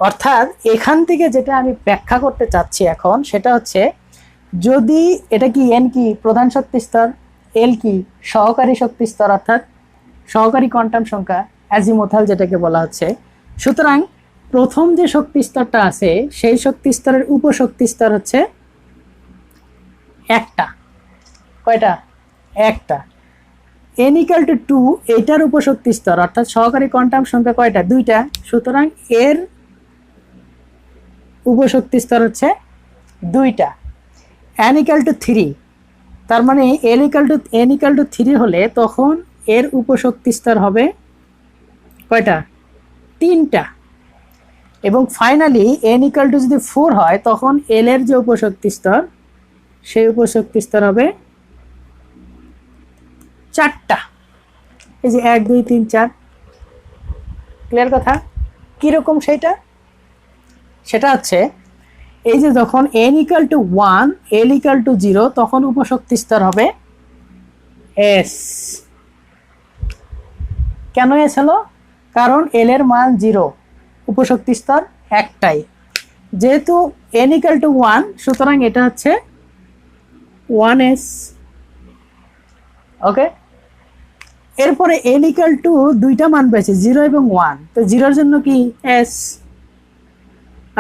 অর্থাৎ এখান থেকে যেটা আমি ব্যাখ্যা করতে চাচ্ছি এখন, সেটা হচ্ছে, যদি এটা কি n কি প্রধান শক্তি স্তর, এল কি সহকারী শক্তি স্তর, অর্থাৎ সহকারী কোয়ান্টাম সংখ্যা, অ্যাজিমুথাল যেটাকে বলা হচ্ছে। সুতরাং প্রথম যে শক্তি স্তরটা আছে, সেই শক্তি স্তরের উপশক্তি স্তর হচ্ছে একটা। কয়টা? একটা। n ইকুয়াল টু 2, এটার উপশক্তি স্তর, অর্থাৎ সহকারী কোয়ান্টাম সংখ্যা কয়টা? 2টা। সুতরাং এর উপশক্তি স্তর হচ্ছে 2টা। n ইকুয়াল টু 3, তার মানে n ইকুয়াল টু 3 হলে তখন এর উপশক্তি স্তর হবে কয়টা? 3টা। এবং ফাইনালি n ইকুয়াল টু যদি 4 হয়, তখন এল এর যে উপশক্তি স্তর, সেই উপশক্তি স্তর হবে 4টা। এই যে 1 2 3 4, ক্লিয়ার কথা? কিরকম সেটা হচ্ছে, এই যে যখন n equal to 1, L equal to 0, তখন উপশক্তি স্তর হবে s। কেন s হলো? কারণ এল এর মান 0, উপশক্তি স্তর একটাই। যেহেতু n ইকুয়াল টু 1, সুতরাং এটা হচ্ছে 1s। ওকে। এরপরে n ইকুয়াল টু 2টা মান পেয়েছে, 0 এবং 1। তো 0-এর জন্য কি? s।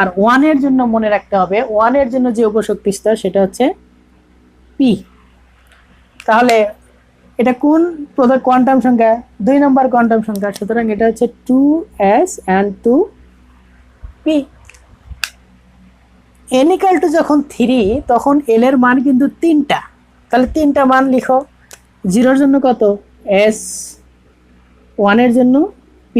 আর 1 এর জন্য মনে রাখতে হবে, 1 এর জন্য যে উপশক্তি স্তর, সেটা হচ্ছে p। তাহলে এটা কোন প্রদত্ত কোয়ান্টাম সংখ্যা? 2 নম্বর কোয়ান্টাম সংখ্যা। সুতরাং এটা হচ্ছে 2s and 2p। n equal to যখন 3, তখন এল এর মান কিন্তু 3টা। তাহলে 3টা মান লিখো। 0-এর জন্য কত? s, 1 এর জন্য p।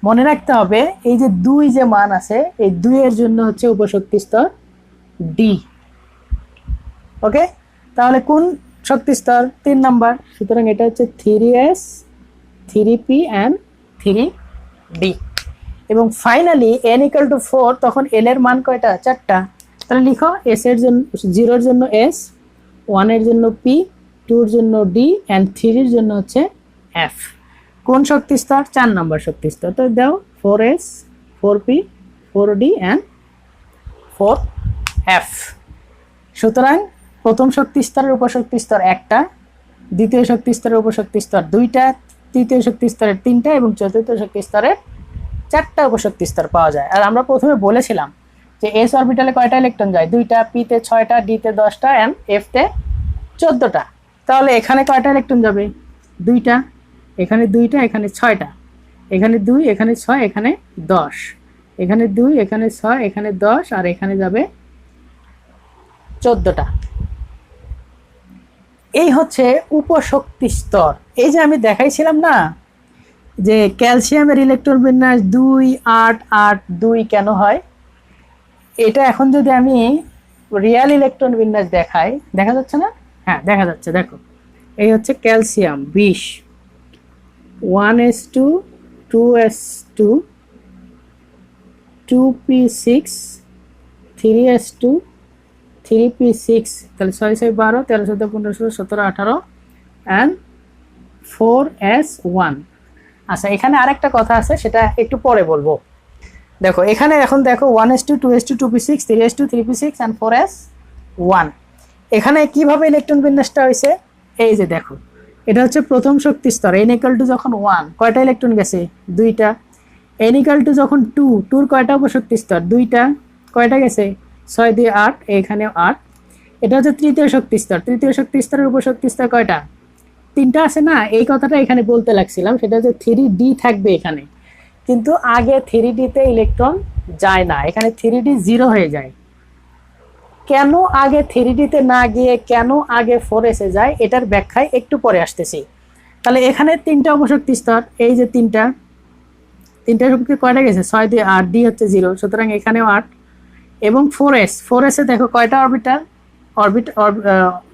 মনে রাখতে হবে, এই যে 2 যে মান আছে, এই 2 এর জন্য হচ্ছে উপশক্তি স্তর d। ওকে। তাহলে কোন শক্তি স্তর? 3 নাম্বার। সুতরাং এটা হচ্ছে 3s, 3p and 3d। এবং ফাইনালি n ইকুয়াল টু 4, তখন এল এর মান কয়টা? 4টা। তাহলে লিখো, s এর জন্য 0-এর জন্য s, 1 এর জন্য p, 2 এর জন্য d and 3 এর জন্য হচ্ছে f। কোন শক্তি স্তর? 4 নম্বর শক্তি স্তর। তো দাও 4s, 4p, 4d and 4f। সুতরাং প্রথম শক্তি স্তরের উপশক্তি স্তর একটা, দ্বিতীয় শক্তি স্তরের উপশক্তি স্তর 2টা, তৃতীয় শক্তি স্তরের 3টা এবং চতুর্থ শক্তি স্তরের 4টা উপশক্তি স্তর পাওয়া যায়। আর আমরা প্রথমে বলেছিলাম যে এস অরবিটালে কয়টা ইলেকট্রন যায়, 2টা, পিতে 6টা, ডিতে 10টা এন্ড এফতে 14টা। তাহলে এখানে কয়টা ইলেকট্রন যাবে, 2টা, এখানে 2টা, এখানে 6টা, এখানে 2, এখানে 6, এখানে 10, এখানে 2, এখানে 6, এখানে 10, আর এখানে যাবে 14টা। এই হচ্ছে উপশক্তি স্তর। এই যে আমি দেখাইছিলাম না যে ক্যালসিয়ামের ইলেকট্রন বিন্যাস 2, 8, 8, 2 কেন হয়, এটা এখন যদি আমি রিয়েল ইলেকট্রন বিন্যাস দেখাই, দেখা যাচ্ছে না? হ্যাঁ দেখা যাচ্ছে, দেখো এই হচ্ছে calcium 20, 1s2, 2s2, 2p6, 3s2, 3p6, তাহলে 6 6 12, 13 14 15 16 17 18 and 4s1। আচ্ছা এখানে আরেকটা কথা আছে, সেটা একটু পরে বলবো। দেখো এখানে এখন দেখো 1s2, 2s2, 2p6, 3s2, 3p6 and 4s1। এখানে কিভাবে ইলেকট্রন বিন্যাসটা হয়েছে, এই যে দেখো এটা হচ্ছে প্রথম শক্তি স্তর, n = যখন 1 কয়টা ইলেকট্রন গেছে, 2টা। n = যখন 2, 2 কয়টা উপশক্তি স্তর, 2টা, কয়টা গেছে, 6 দিয়ে 8, এখানে 8। এটা হচ্ছে তৃতীয় শক্তি স্তর, তৃতীয় শক্তি স্তরের উপশক্তি স্তর কয়টা, 3টা আছে না? এই কথাটা এখানে বলতে লাগছিলাম, সেটা হচ্ছে 3d থাকবে এখানে, কিন্তু আগে 3d-তে ইলেকট্রন যায় না, এখানে 3d 0 হয়ে যায়। কেন আগে 3d-তে না গিয়ে কেন আগে 4s-এ যায়, এটার ব্যাখ্যায় একটু পরে আসতেছি। তাহলে এখানে 3টা উপশক্তি স্তর, এই যে 3টা শক্তি কয়টা গেছে, 6 দিয়ে 8, d হচ্ছে 0, সুতরাং এখানেও 8। এবং 4s-এ দেখো কয়টা অরবিটাল,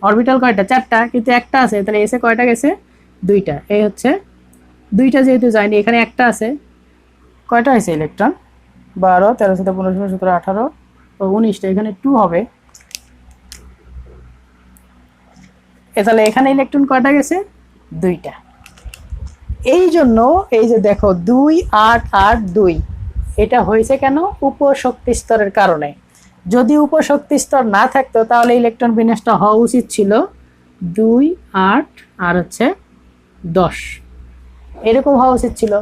অরবিটাল কয়টা, 4টা, কিন্তু একটা আছে, তাহলে এসে কয়টা গেছে, 2টা। এই হচ্ছে 2টা যেহেতু যায়নি, এখানে একটা আছে, কয়টা হয়েছে ইলেকট্রন, 12, 13, 14, 15, 16, 17, 18 ও 19টা, এখানে 2 হবে। তাহলে এখানে ইলেকট্রন কয়টা গেছে, 2টা। এই জন্য এই যে দেখো 2, 8, 8, 2 এটা হয়েছে কেন, উপশক্তি স্তরের কারণে। যদি উপশক্তি স্তর না থাকতো তাহলে ইলেকট্রন বিন্যাসটা হওয়া উচিত ছিল 2, 8 আর হচ্ছে 10, এরকম হওয়া উচিত ছিল,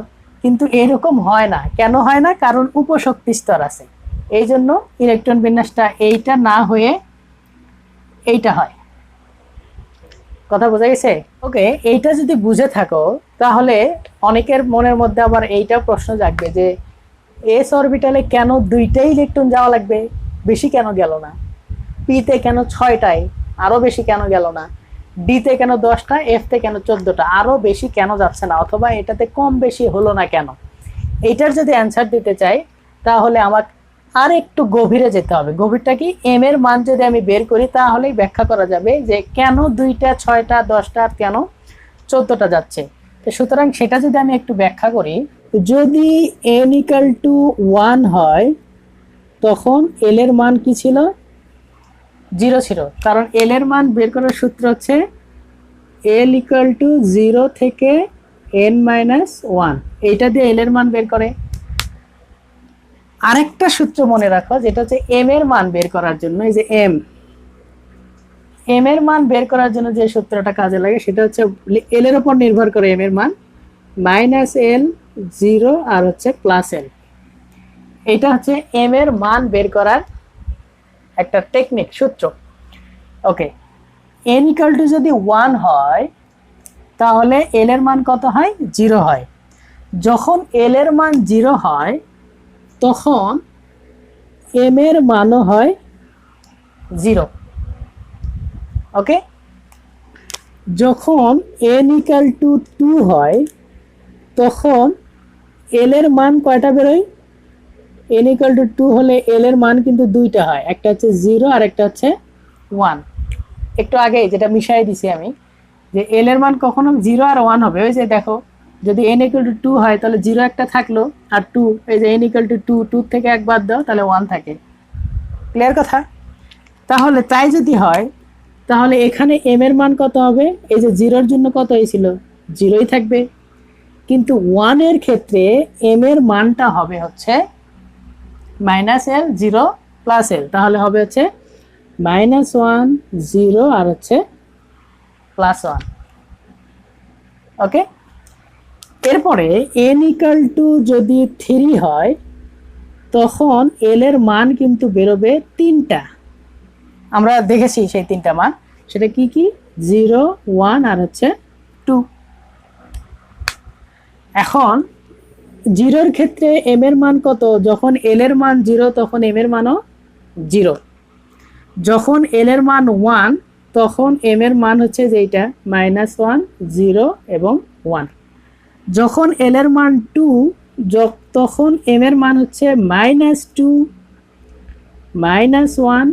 কিন্তু এরকম হয় না। কেন হয় না, কারণ উপশক্তি স্তর আছে, এই জন্য ইলেকট্রন বিন্যাসটা এইটা না হয়ে এইটা হয়। কথা বোঝা গেছে? ওকে, এইটা যদি বুঝে থাকো তাহলে অনেকের মনের মধ্যে আবার এইটা প্রশ্ন জাগবে যে এস অরবিটালে কেন 2টাই ইলেকট্রন যাওয়া লাগবে, বেশি কেন গেল না, পিতে কেন 6টায় আরো বেশি কেন গেল না, ডিতে কেন 10টা, এফতে কেন 14টা, আরো বেশি কেন যাচ্ছে না, অথবা এটাতে কম বেশি হলো না কেন। এইটার যদি অ্যান্সার দিতে চাই তাহলে আমার আর একটু গভীরে যেতে হবে। গভীরটা কি, এম এর মান যদি আমি বের করি তাহলেই ব্যাখ্যা করা যাবে যে কেন 2টা, 6টা, 10টা আর কেন 14টা যাচ্ছে। তো সুতরাং সেটা যদি আমি একটু ব্যাখ্যা করি, যদি n = 1 হয় তখন l এর মান কি ছিল, 0 ছিল, কারণ l এর মান বের করার সূত্র হচ্ছে l = 0 থেকে n-1, এইটা দিয়ে l এর মান বের করে। আরেকটা সূত্র মনে রাখো, যেটা হচ্ছে m এর মান বের করার জন্য, এই যে m এর মান বের করার জন্য যে সূত্রটা কাজে লাগে সেটা হচ্ছে l এর উপর নির্ভর করে m এর মান -l, 0 আর হচ্ছে +l। এটা হচ্ছে m এর মান বের করার একটা টেকনিক, সূত্র। ওকে, n = যদি 1 হয় তাহলে l এর মান কত হয়, 0 হয়। যখন l এর মান 0 হয় তখন m এর মানও হয় 0। ওকে, যখন n = 2 হয় তখন l এর মান কয়টা বেরোয়, n = 2 হলে l এর মান কিন্তু 2টা হয়, একটা হচ্ছে 0 আর একটা হচ্ছে 1। একটু আগে যেটা মিশাই দিছি আমি, যে l এর মান কখনো 0 আর 1 হবে, ওই যে দেখো যদি n = 2 হয় তাহলে 0 একটা থাকলো আর 2, এই যে n = 2, 2 থেকে 1 বাদ দাও তাহলে 1 থাকে। ক্লিয়ার কথা? তাহলে তাই যদি হয় তাহলে এখানে m এর মান কত হবে, এই যে 0-এর জন্য কত হয়েছিল, 0ই থাকবে, কিন্তু 1 এর ক্ষেত্রে m এর মানটা হবে হচ্ছে -l, 0 + l, তাহলে হবে হচ্ছে -1, 0 আর হচ্ছে +1। ওকে, এরপরে n ইকুয়াল টু যদি 3 হয় তখন l এর মান কিন্তু বেরোবে 3টা। আমরা দেখেছি সেই 3টা মান, সেটা কি কি 0 1 আর হচ্ছে 2। এখন 0 এর ক্ষেত্রে m এর মান কত? যখন l এর মান 0 তখন m এর মানও 0। যখন l এর মান 1 তখন m এর মান হচ্ছে যেটা -1 0 এবং 1। যখন l এর মান 2 তখন m এর মান হচ্ছে -2 -1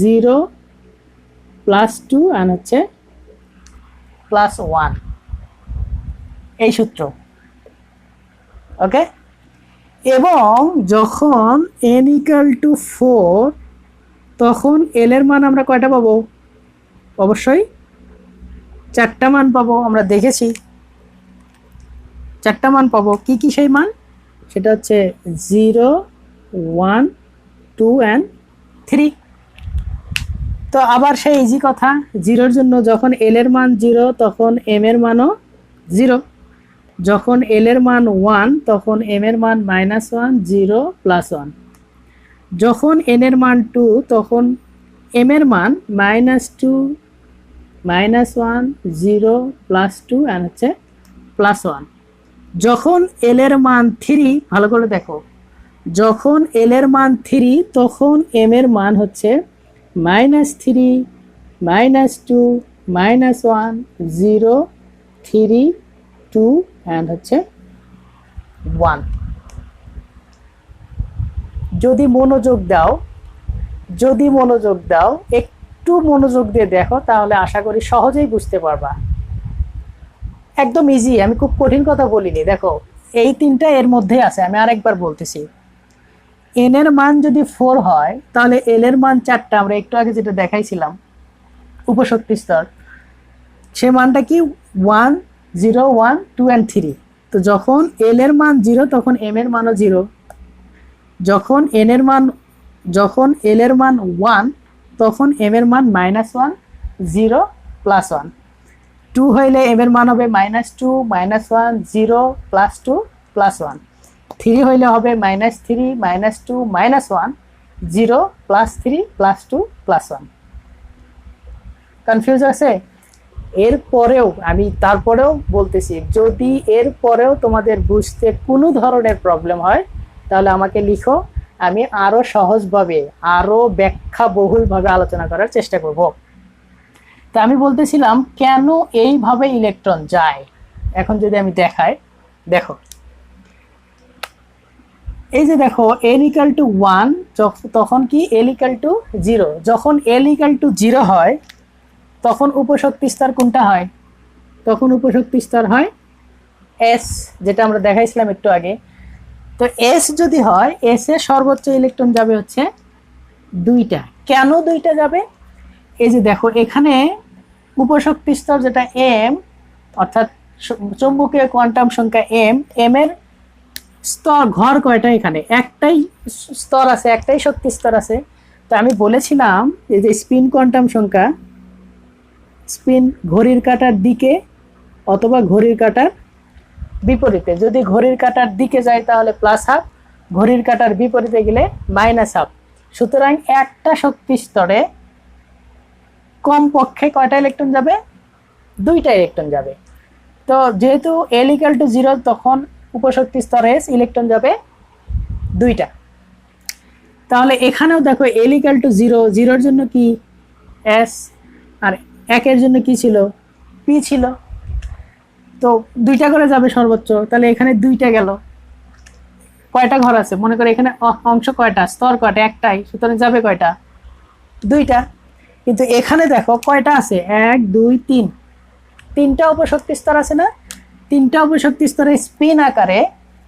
0 +2 আর হচ্ছে +1। এই সূত্র, ওকে। এবং যখন n = 4 তখন l এর মান আমরা কয়টা পাবো? অবশ্যই 4টা মান পাবো। আমরা দেখেছি 4টা মান পাবো। কি কি সেই মান? সেটা হচ্ছে 0 1 2 and 3। তো আবার সেই ইজি কথা, 0 এর জন্য যখন l এর মান 0 তখন m এর মানও 0। যখন l এর মান 1 তখন m এর মান -1 0 +1। যখন n এর মান 2 তখন m এর মান -2 -1 0 +2 আর হচ্ছে +1। যখন l এর মান 3, ভালো করে দেখো, যখন l এর মান 3 তখন m এর মান হচ্ছে -3 -2 -1 0 3 2 and হচ্ছে 1। যদি মনোযোগ দাও একটু মনোযোগ দিয়ে দেখো তাহলে আশা করি সহজেই বুঝতে পারবা। একদম ইজি, আমি খুব কঠিন কথা বলিনি। দেখো এই 3টা এর মধ্যে আছে। আমি আরেকবার বলতেছি, n এর মান যদি 4 হয় তাহলে l এর মান 4টা। আমরা একটু আগে যেটা দেখাইছিলাম উপশক্তি স্তর, সে মানটা কি 1 0 1 2 and 3। তো যখন l এর মান 0 তখন m এর মানও 0। যখন l এর মান 1 তখন m এর মান -1 0 +1। 2 হইলে m এর মান হবে -2 -1 0 +2 +1। 3 হইলে হবে -3 -2 -1 0 +3 +2 +1। কনফিউজ আছে? এরপরেও আমি তারপরেও বলতেছি, যদি এরপরেও তোমাদের বুঝতে কোনো ধরনের প্রবলেম হয় তাহলে আমাকে লিখো, আমি আরো সহজভাবে আরো ব্যাখ্যা বহুলভাবে আলোচনা করার চেষ্টা করব। তা আমি বলতেছিলাম কেন এইভাবে ইলেকট্রন যায়। এখন যদি আমি দেখাই, দেখো এই যে দেখো n = 1 তখন কি l = 0। যখন l = 0 হয় তখন উপশক্তি স্তর কোনটা হয়? তখন উপশক্তি স্তর হয় s, যেটা আমরা দেখাইছিলাম একটু আগে। তো s যদি হয়, s এর সর্বোচ্চ ইলেকট্রন যাবে হচ্ছে 2টা। কেন 2টা যাবে? এই যে দেখো এখানে উপশক্তি স্তর যেটা m, অর্থাৎ চৌম্বকীয় কোয়ান্টাম সংখ্যা m এর স্তর ঘর কয়টা? এখানে একটাই স্তর আছে, একটাই শক্তি স্তর আছে। তো আমি বলেছিলাম এই যে স্পিন কোয়ান্টাম সংখ্যা, স্পিন ঘড়ির কাঁটার দিকে অথবা ঘড়ির কাঁটার বিপরীতে। যদি ঘড়ির কাঁটার দিকে যায় তাহলে +½ ঘড়ির কাঁটার বিপরীতে গেলে -½ সুতরাং একটা শক্তি স্তরে কমপক্ষে কয়টা ইলেকট্রন যাবে? 2টা ইলেকট্রন যাবে। তো যেহেতু l = 0 তখন উপশক্তি স্তরে ইলেকট্রন যাবে 2টা। তাহলে এখানেও দেখো l = 0, 0 এর জন্য কি s আর 1 এর জন্য কি ছিল? p ছিল। তো 2টা করে যাবে সর্বোচ্চ। তাহলে এখানে 2টা গেল। কয়টা ঘর আছে? মনে করে এখানে অংশ কয়টা, স্তর কয়টা? একটাই, সুতরাং যাবে কয়টা? 2টা। কিন্তু এখানে দেখো কয়টা আছে? 1 2 3, 3টা উপশক্তি স্তর আছে না? 3টা উপশক্তি স্তরে স্পিন আকারে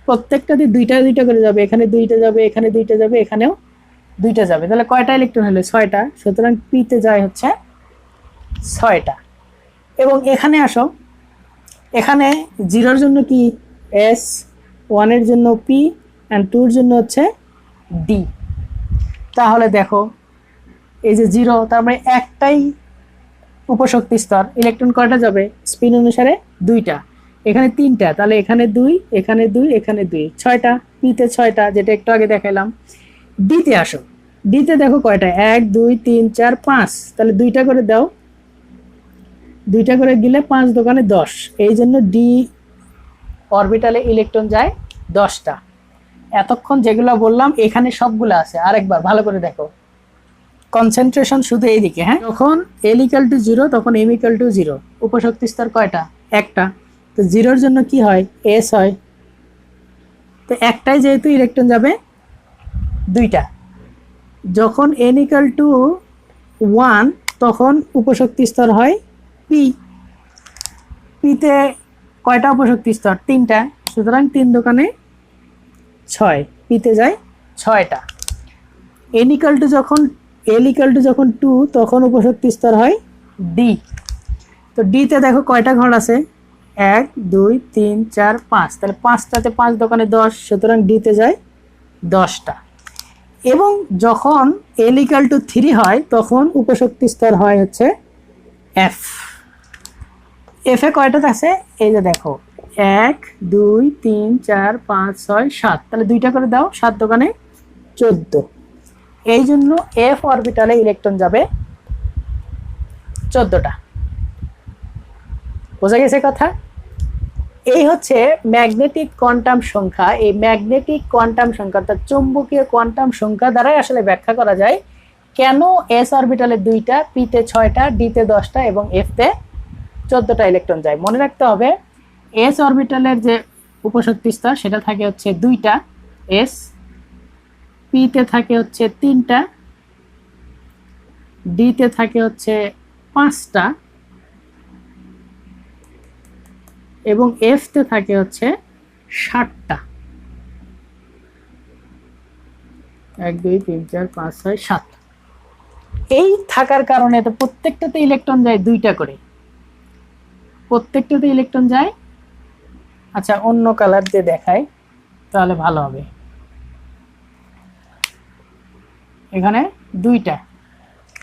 প্রত্যেকটাতে 2টা 2টা করে যাবে। এখানে 2টা যাবে, এখানে 2টা যাবে, এখানেও 2টা যাবে। তাহলে কয়টা ইলেকট্রন হলো? 6টা। সুতরাং p তে যায় হচ্ছে 6টা। এবং এখানে আসো, এখানে 0 এর জন্য কি s, 1 এর জন্য p and 2 এর জন্য হচ্ছে d। তাহলে দেখো এই যে 0, তার মানে একটাই উপশক্তি স্তর, ইলেকট্রন কয়টা যাবে? স্পিন অনুসারে 2টা। এখানে 3টা, তাহলে এখানে 2, এখানে 2, এখানে 2, 6টা। পিতে 6টা, যেটা একটু আগে দেখালাম। ডিতে আসো, ডিতে দেখো কয়টা, 1 2 3 4 5, তাহলে 2টা করে দাও। 2টা করে দিলে 5 দোকানে 10, এই জন্য ডি অরবিটালে ইলেকট্রন যায় 10টা। এতক্ষণ যেগুলো বললাম এখানে সবগুলো আছে, আরেকবার ভালো করে দেখো, কনসেন্ট্রেশন শুধু এইদিকে। হ্যাঁ, যখন এল ইকুয়াল টু 0 তখন এম ইকুয়াল টু 0। উপশক্তি স্তর কয়টা? একটা। তো 0-র জন্য কি হয়? এস হয়। তো একটাই যেহেতু ইলেকট্রন যাবে 2টা। যখন এন ইকুয়াল টু 1 তখন উপশক্তি স্তর হয় পি। পিতে কয়টা উপশক্তি স্তর? 3টা, সুতরাং 3 দোকানে 6, পিতে যায় 6টা। এন ইকুয়াল টু যখন এল ইকুয়াল টু যখন 2 তখন উপশক্তি স্তর হয় ডি। তো ডিতে দেখো কয়টা ঘর আছে? 1 2 3 4 5, তাহলে 5টাতে 5 দোকানে 10, সুতরাং ডিতে যায় 10টা। এবং যখন এল ইকুয়াল টু 3 হয় তখন উপশক্তি স্তর হয় হচ্ছে এফ। এফে কয়টা আছে? এই যে দেখো, 1 2 3 4 5 6 7, তাহলে 2টা করে দাও, 7 দোকানে 14। এই জন্য এফ অরবিটালে ইলেকট্রন যাবে 14টা। বোঝা গেছে কথা? এই হচ্ছে ম্যাগনেটিক কোয়ান্টাম সংখ্যা। এই ম্যাগনেটিক কোয়ান্টাম সংখ্যা অর্থাৎ চৌম্বকীয় কোয়ান্টাম সংখ্যা দ্বারাই আসলে ব্যাখ্যা করা যায় কেন এস অরবিটালে 2টা, পিতে 6টা, ডিতে 10টা এবং এফতে 14টা ইলেকট্রন যায়। মনে রাখতে হবে এস অরবিটালের যে উপশক্তি স্তর সেটা থাকে হচ্ছে 2টা এস, পিতে থাকে হচ্ছে 3টা, ডিতে থাকে হচ্ছে 5টা এবং এফতে থাকে হচ্ছে 7টা। 1 2 3 4 5 6 7। এই থাকার কারণে তো প্রত্যেকটাতে ইলেকট্রন যায় 2টা করে, প্রত্যেকটাতে ইলেকট্রন যায়। আচ্ছা, অন্য কালার দিয়ে দেখাই তাহলে ভালো হবে। এখানে 2টা,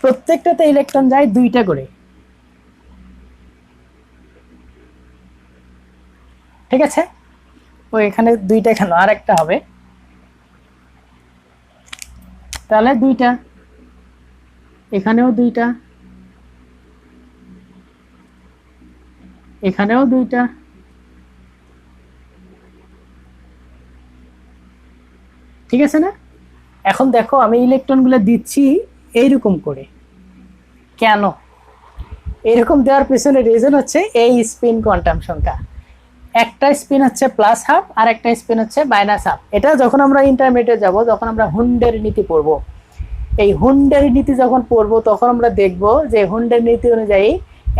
প্রত্যেকটাতে ইলেকট্রন যায় 2টা করে। ঠিক আছে, ও এখানে 2টা কেন, আর একটা হবে, তাহলে 2টা। এখানেও 2টা, এখানেও 2টা। ঠিক আছে না? এখন দেখো আমি ইলেকট্রনগুলো দিচ্ছি এইরকম করে। কেন এরকম দেওয়ার পিছনে রিজন হচ্ছে এই স্পিন কোয়ান্টাম সংখ্যা। একটা স্পিন হচ্ছে প্লাস হাফ আর একটা স্পিন হচ্ছে মাইনাস হাফ। এটা যখন আমরা ইন্টারমিডিয়েট যাব, যখন আমরা হুন্ডের নীতি পড়ব, এই হুন্ডের নীতি যখন পড়ব তখন আমরা দেখব যে হুন্ডের নীতি অনুযায়ী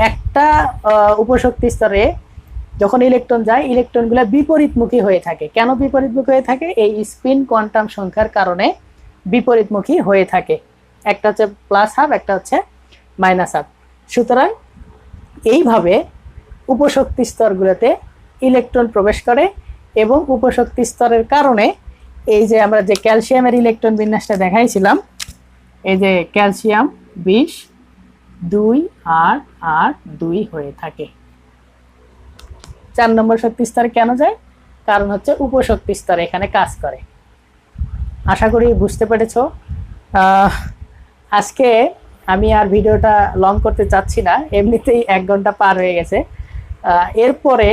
একটা উপশক্তি স্তরে যখন ইলেকট্রন যায় ইলেকট্রনগুলো বিপরীতমুখী হয়ে থাকে। কেন বিপরীতমুখী হয়ে থাকে? এই স্পিন কোয়ান্টাম সংখ্যার কারণে বিপরীতমুখী হয়ে থাকে। একটা হচ্ছে প্লাস হাফ, একটা হচ্ছে মাইনাস হাফ। সুতরাং এইভাবে উপশক্তি স্তরগুলোতে ইলেকট্রন প্রবেশ করে এবং উপশক্তি স্তরের কারণে এই যে আমরা যে ক্যালসিয়ামের ইলেকট্রন বিন্যাসটা দেখাইছিলাম, এই যে ক্যালসিয়াম 20 2 8 8 2 হয়ে থাকে। 4 নম্বর শক্তি স্তরে কেন যায়? কারণ হচ্ছে উপশক্তি স্তর এখানে কাজ করে। আশা করি বুঝতে পেরেছো। আজকে আমি আর ভিডিওটা লং করতে চাচ্ছি না, এমনিতেই 1 ঘন্টা পার হয়ে গেছে। এরপরে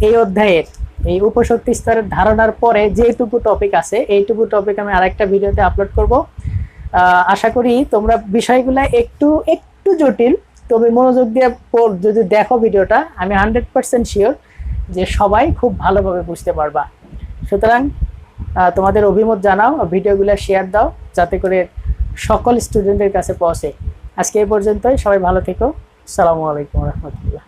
এই অধ্যায়ের এই উপশক্তি স্তরের ধারণার পরে যেটুকু টপিক আছে এইটুকু টপিক আমি আরেকটা ভিডিওতে আপলোড করব। আশা করি তোমরা বিষয়গুলো একটু একটু জটিল, তবে মনোযোগ দিয়ে যদি দেখো ভিডিওটা, আমি 100% শিওর যে সবাই খুব ভালোভাবে বুঝতে পারবা। সুতরাং তোমাদের অভিমত জানাও, ভিডিওগুলো শেয়ার দাও যাতে করে সকল স্টুডেন্টের কাছে পৌঁছে। আজকে এই পর্যন্তই, সবাই ভালো থেকো। আসসালামু আলাইকুম রহমতুল্লাহ।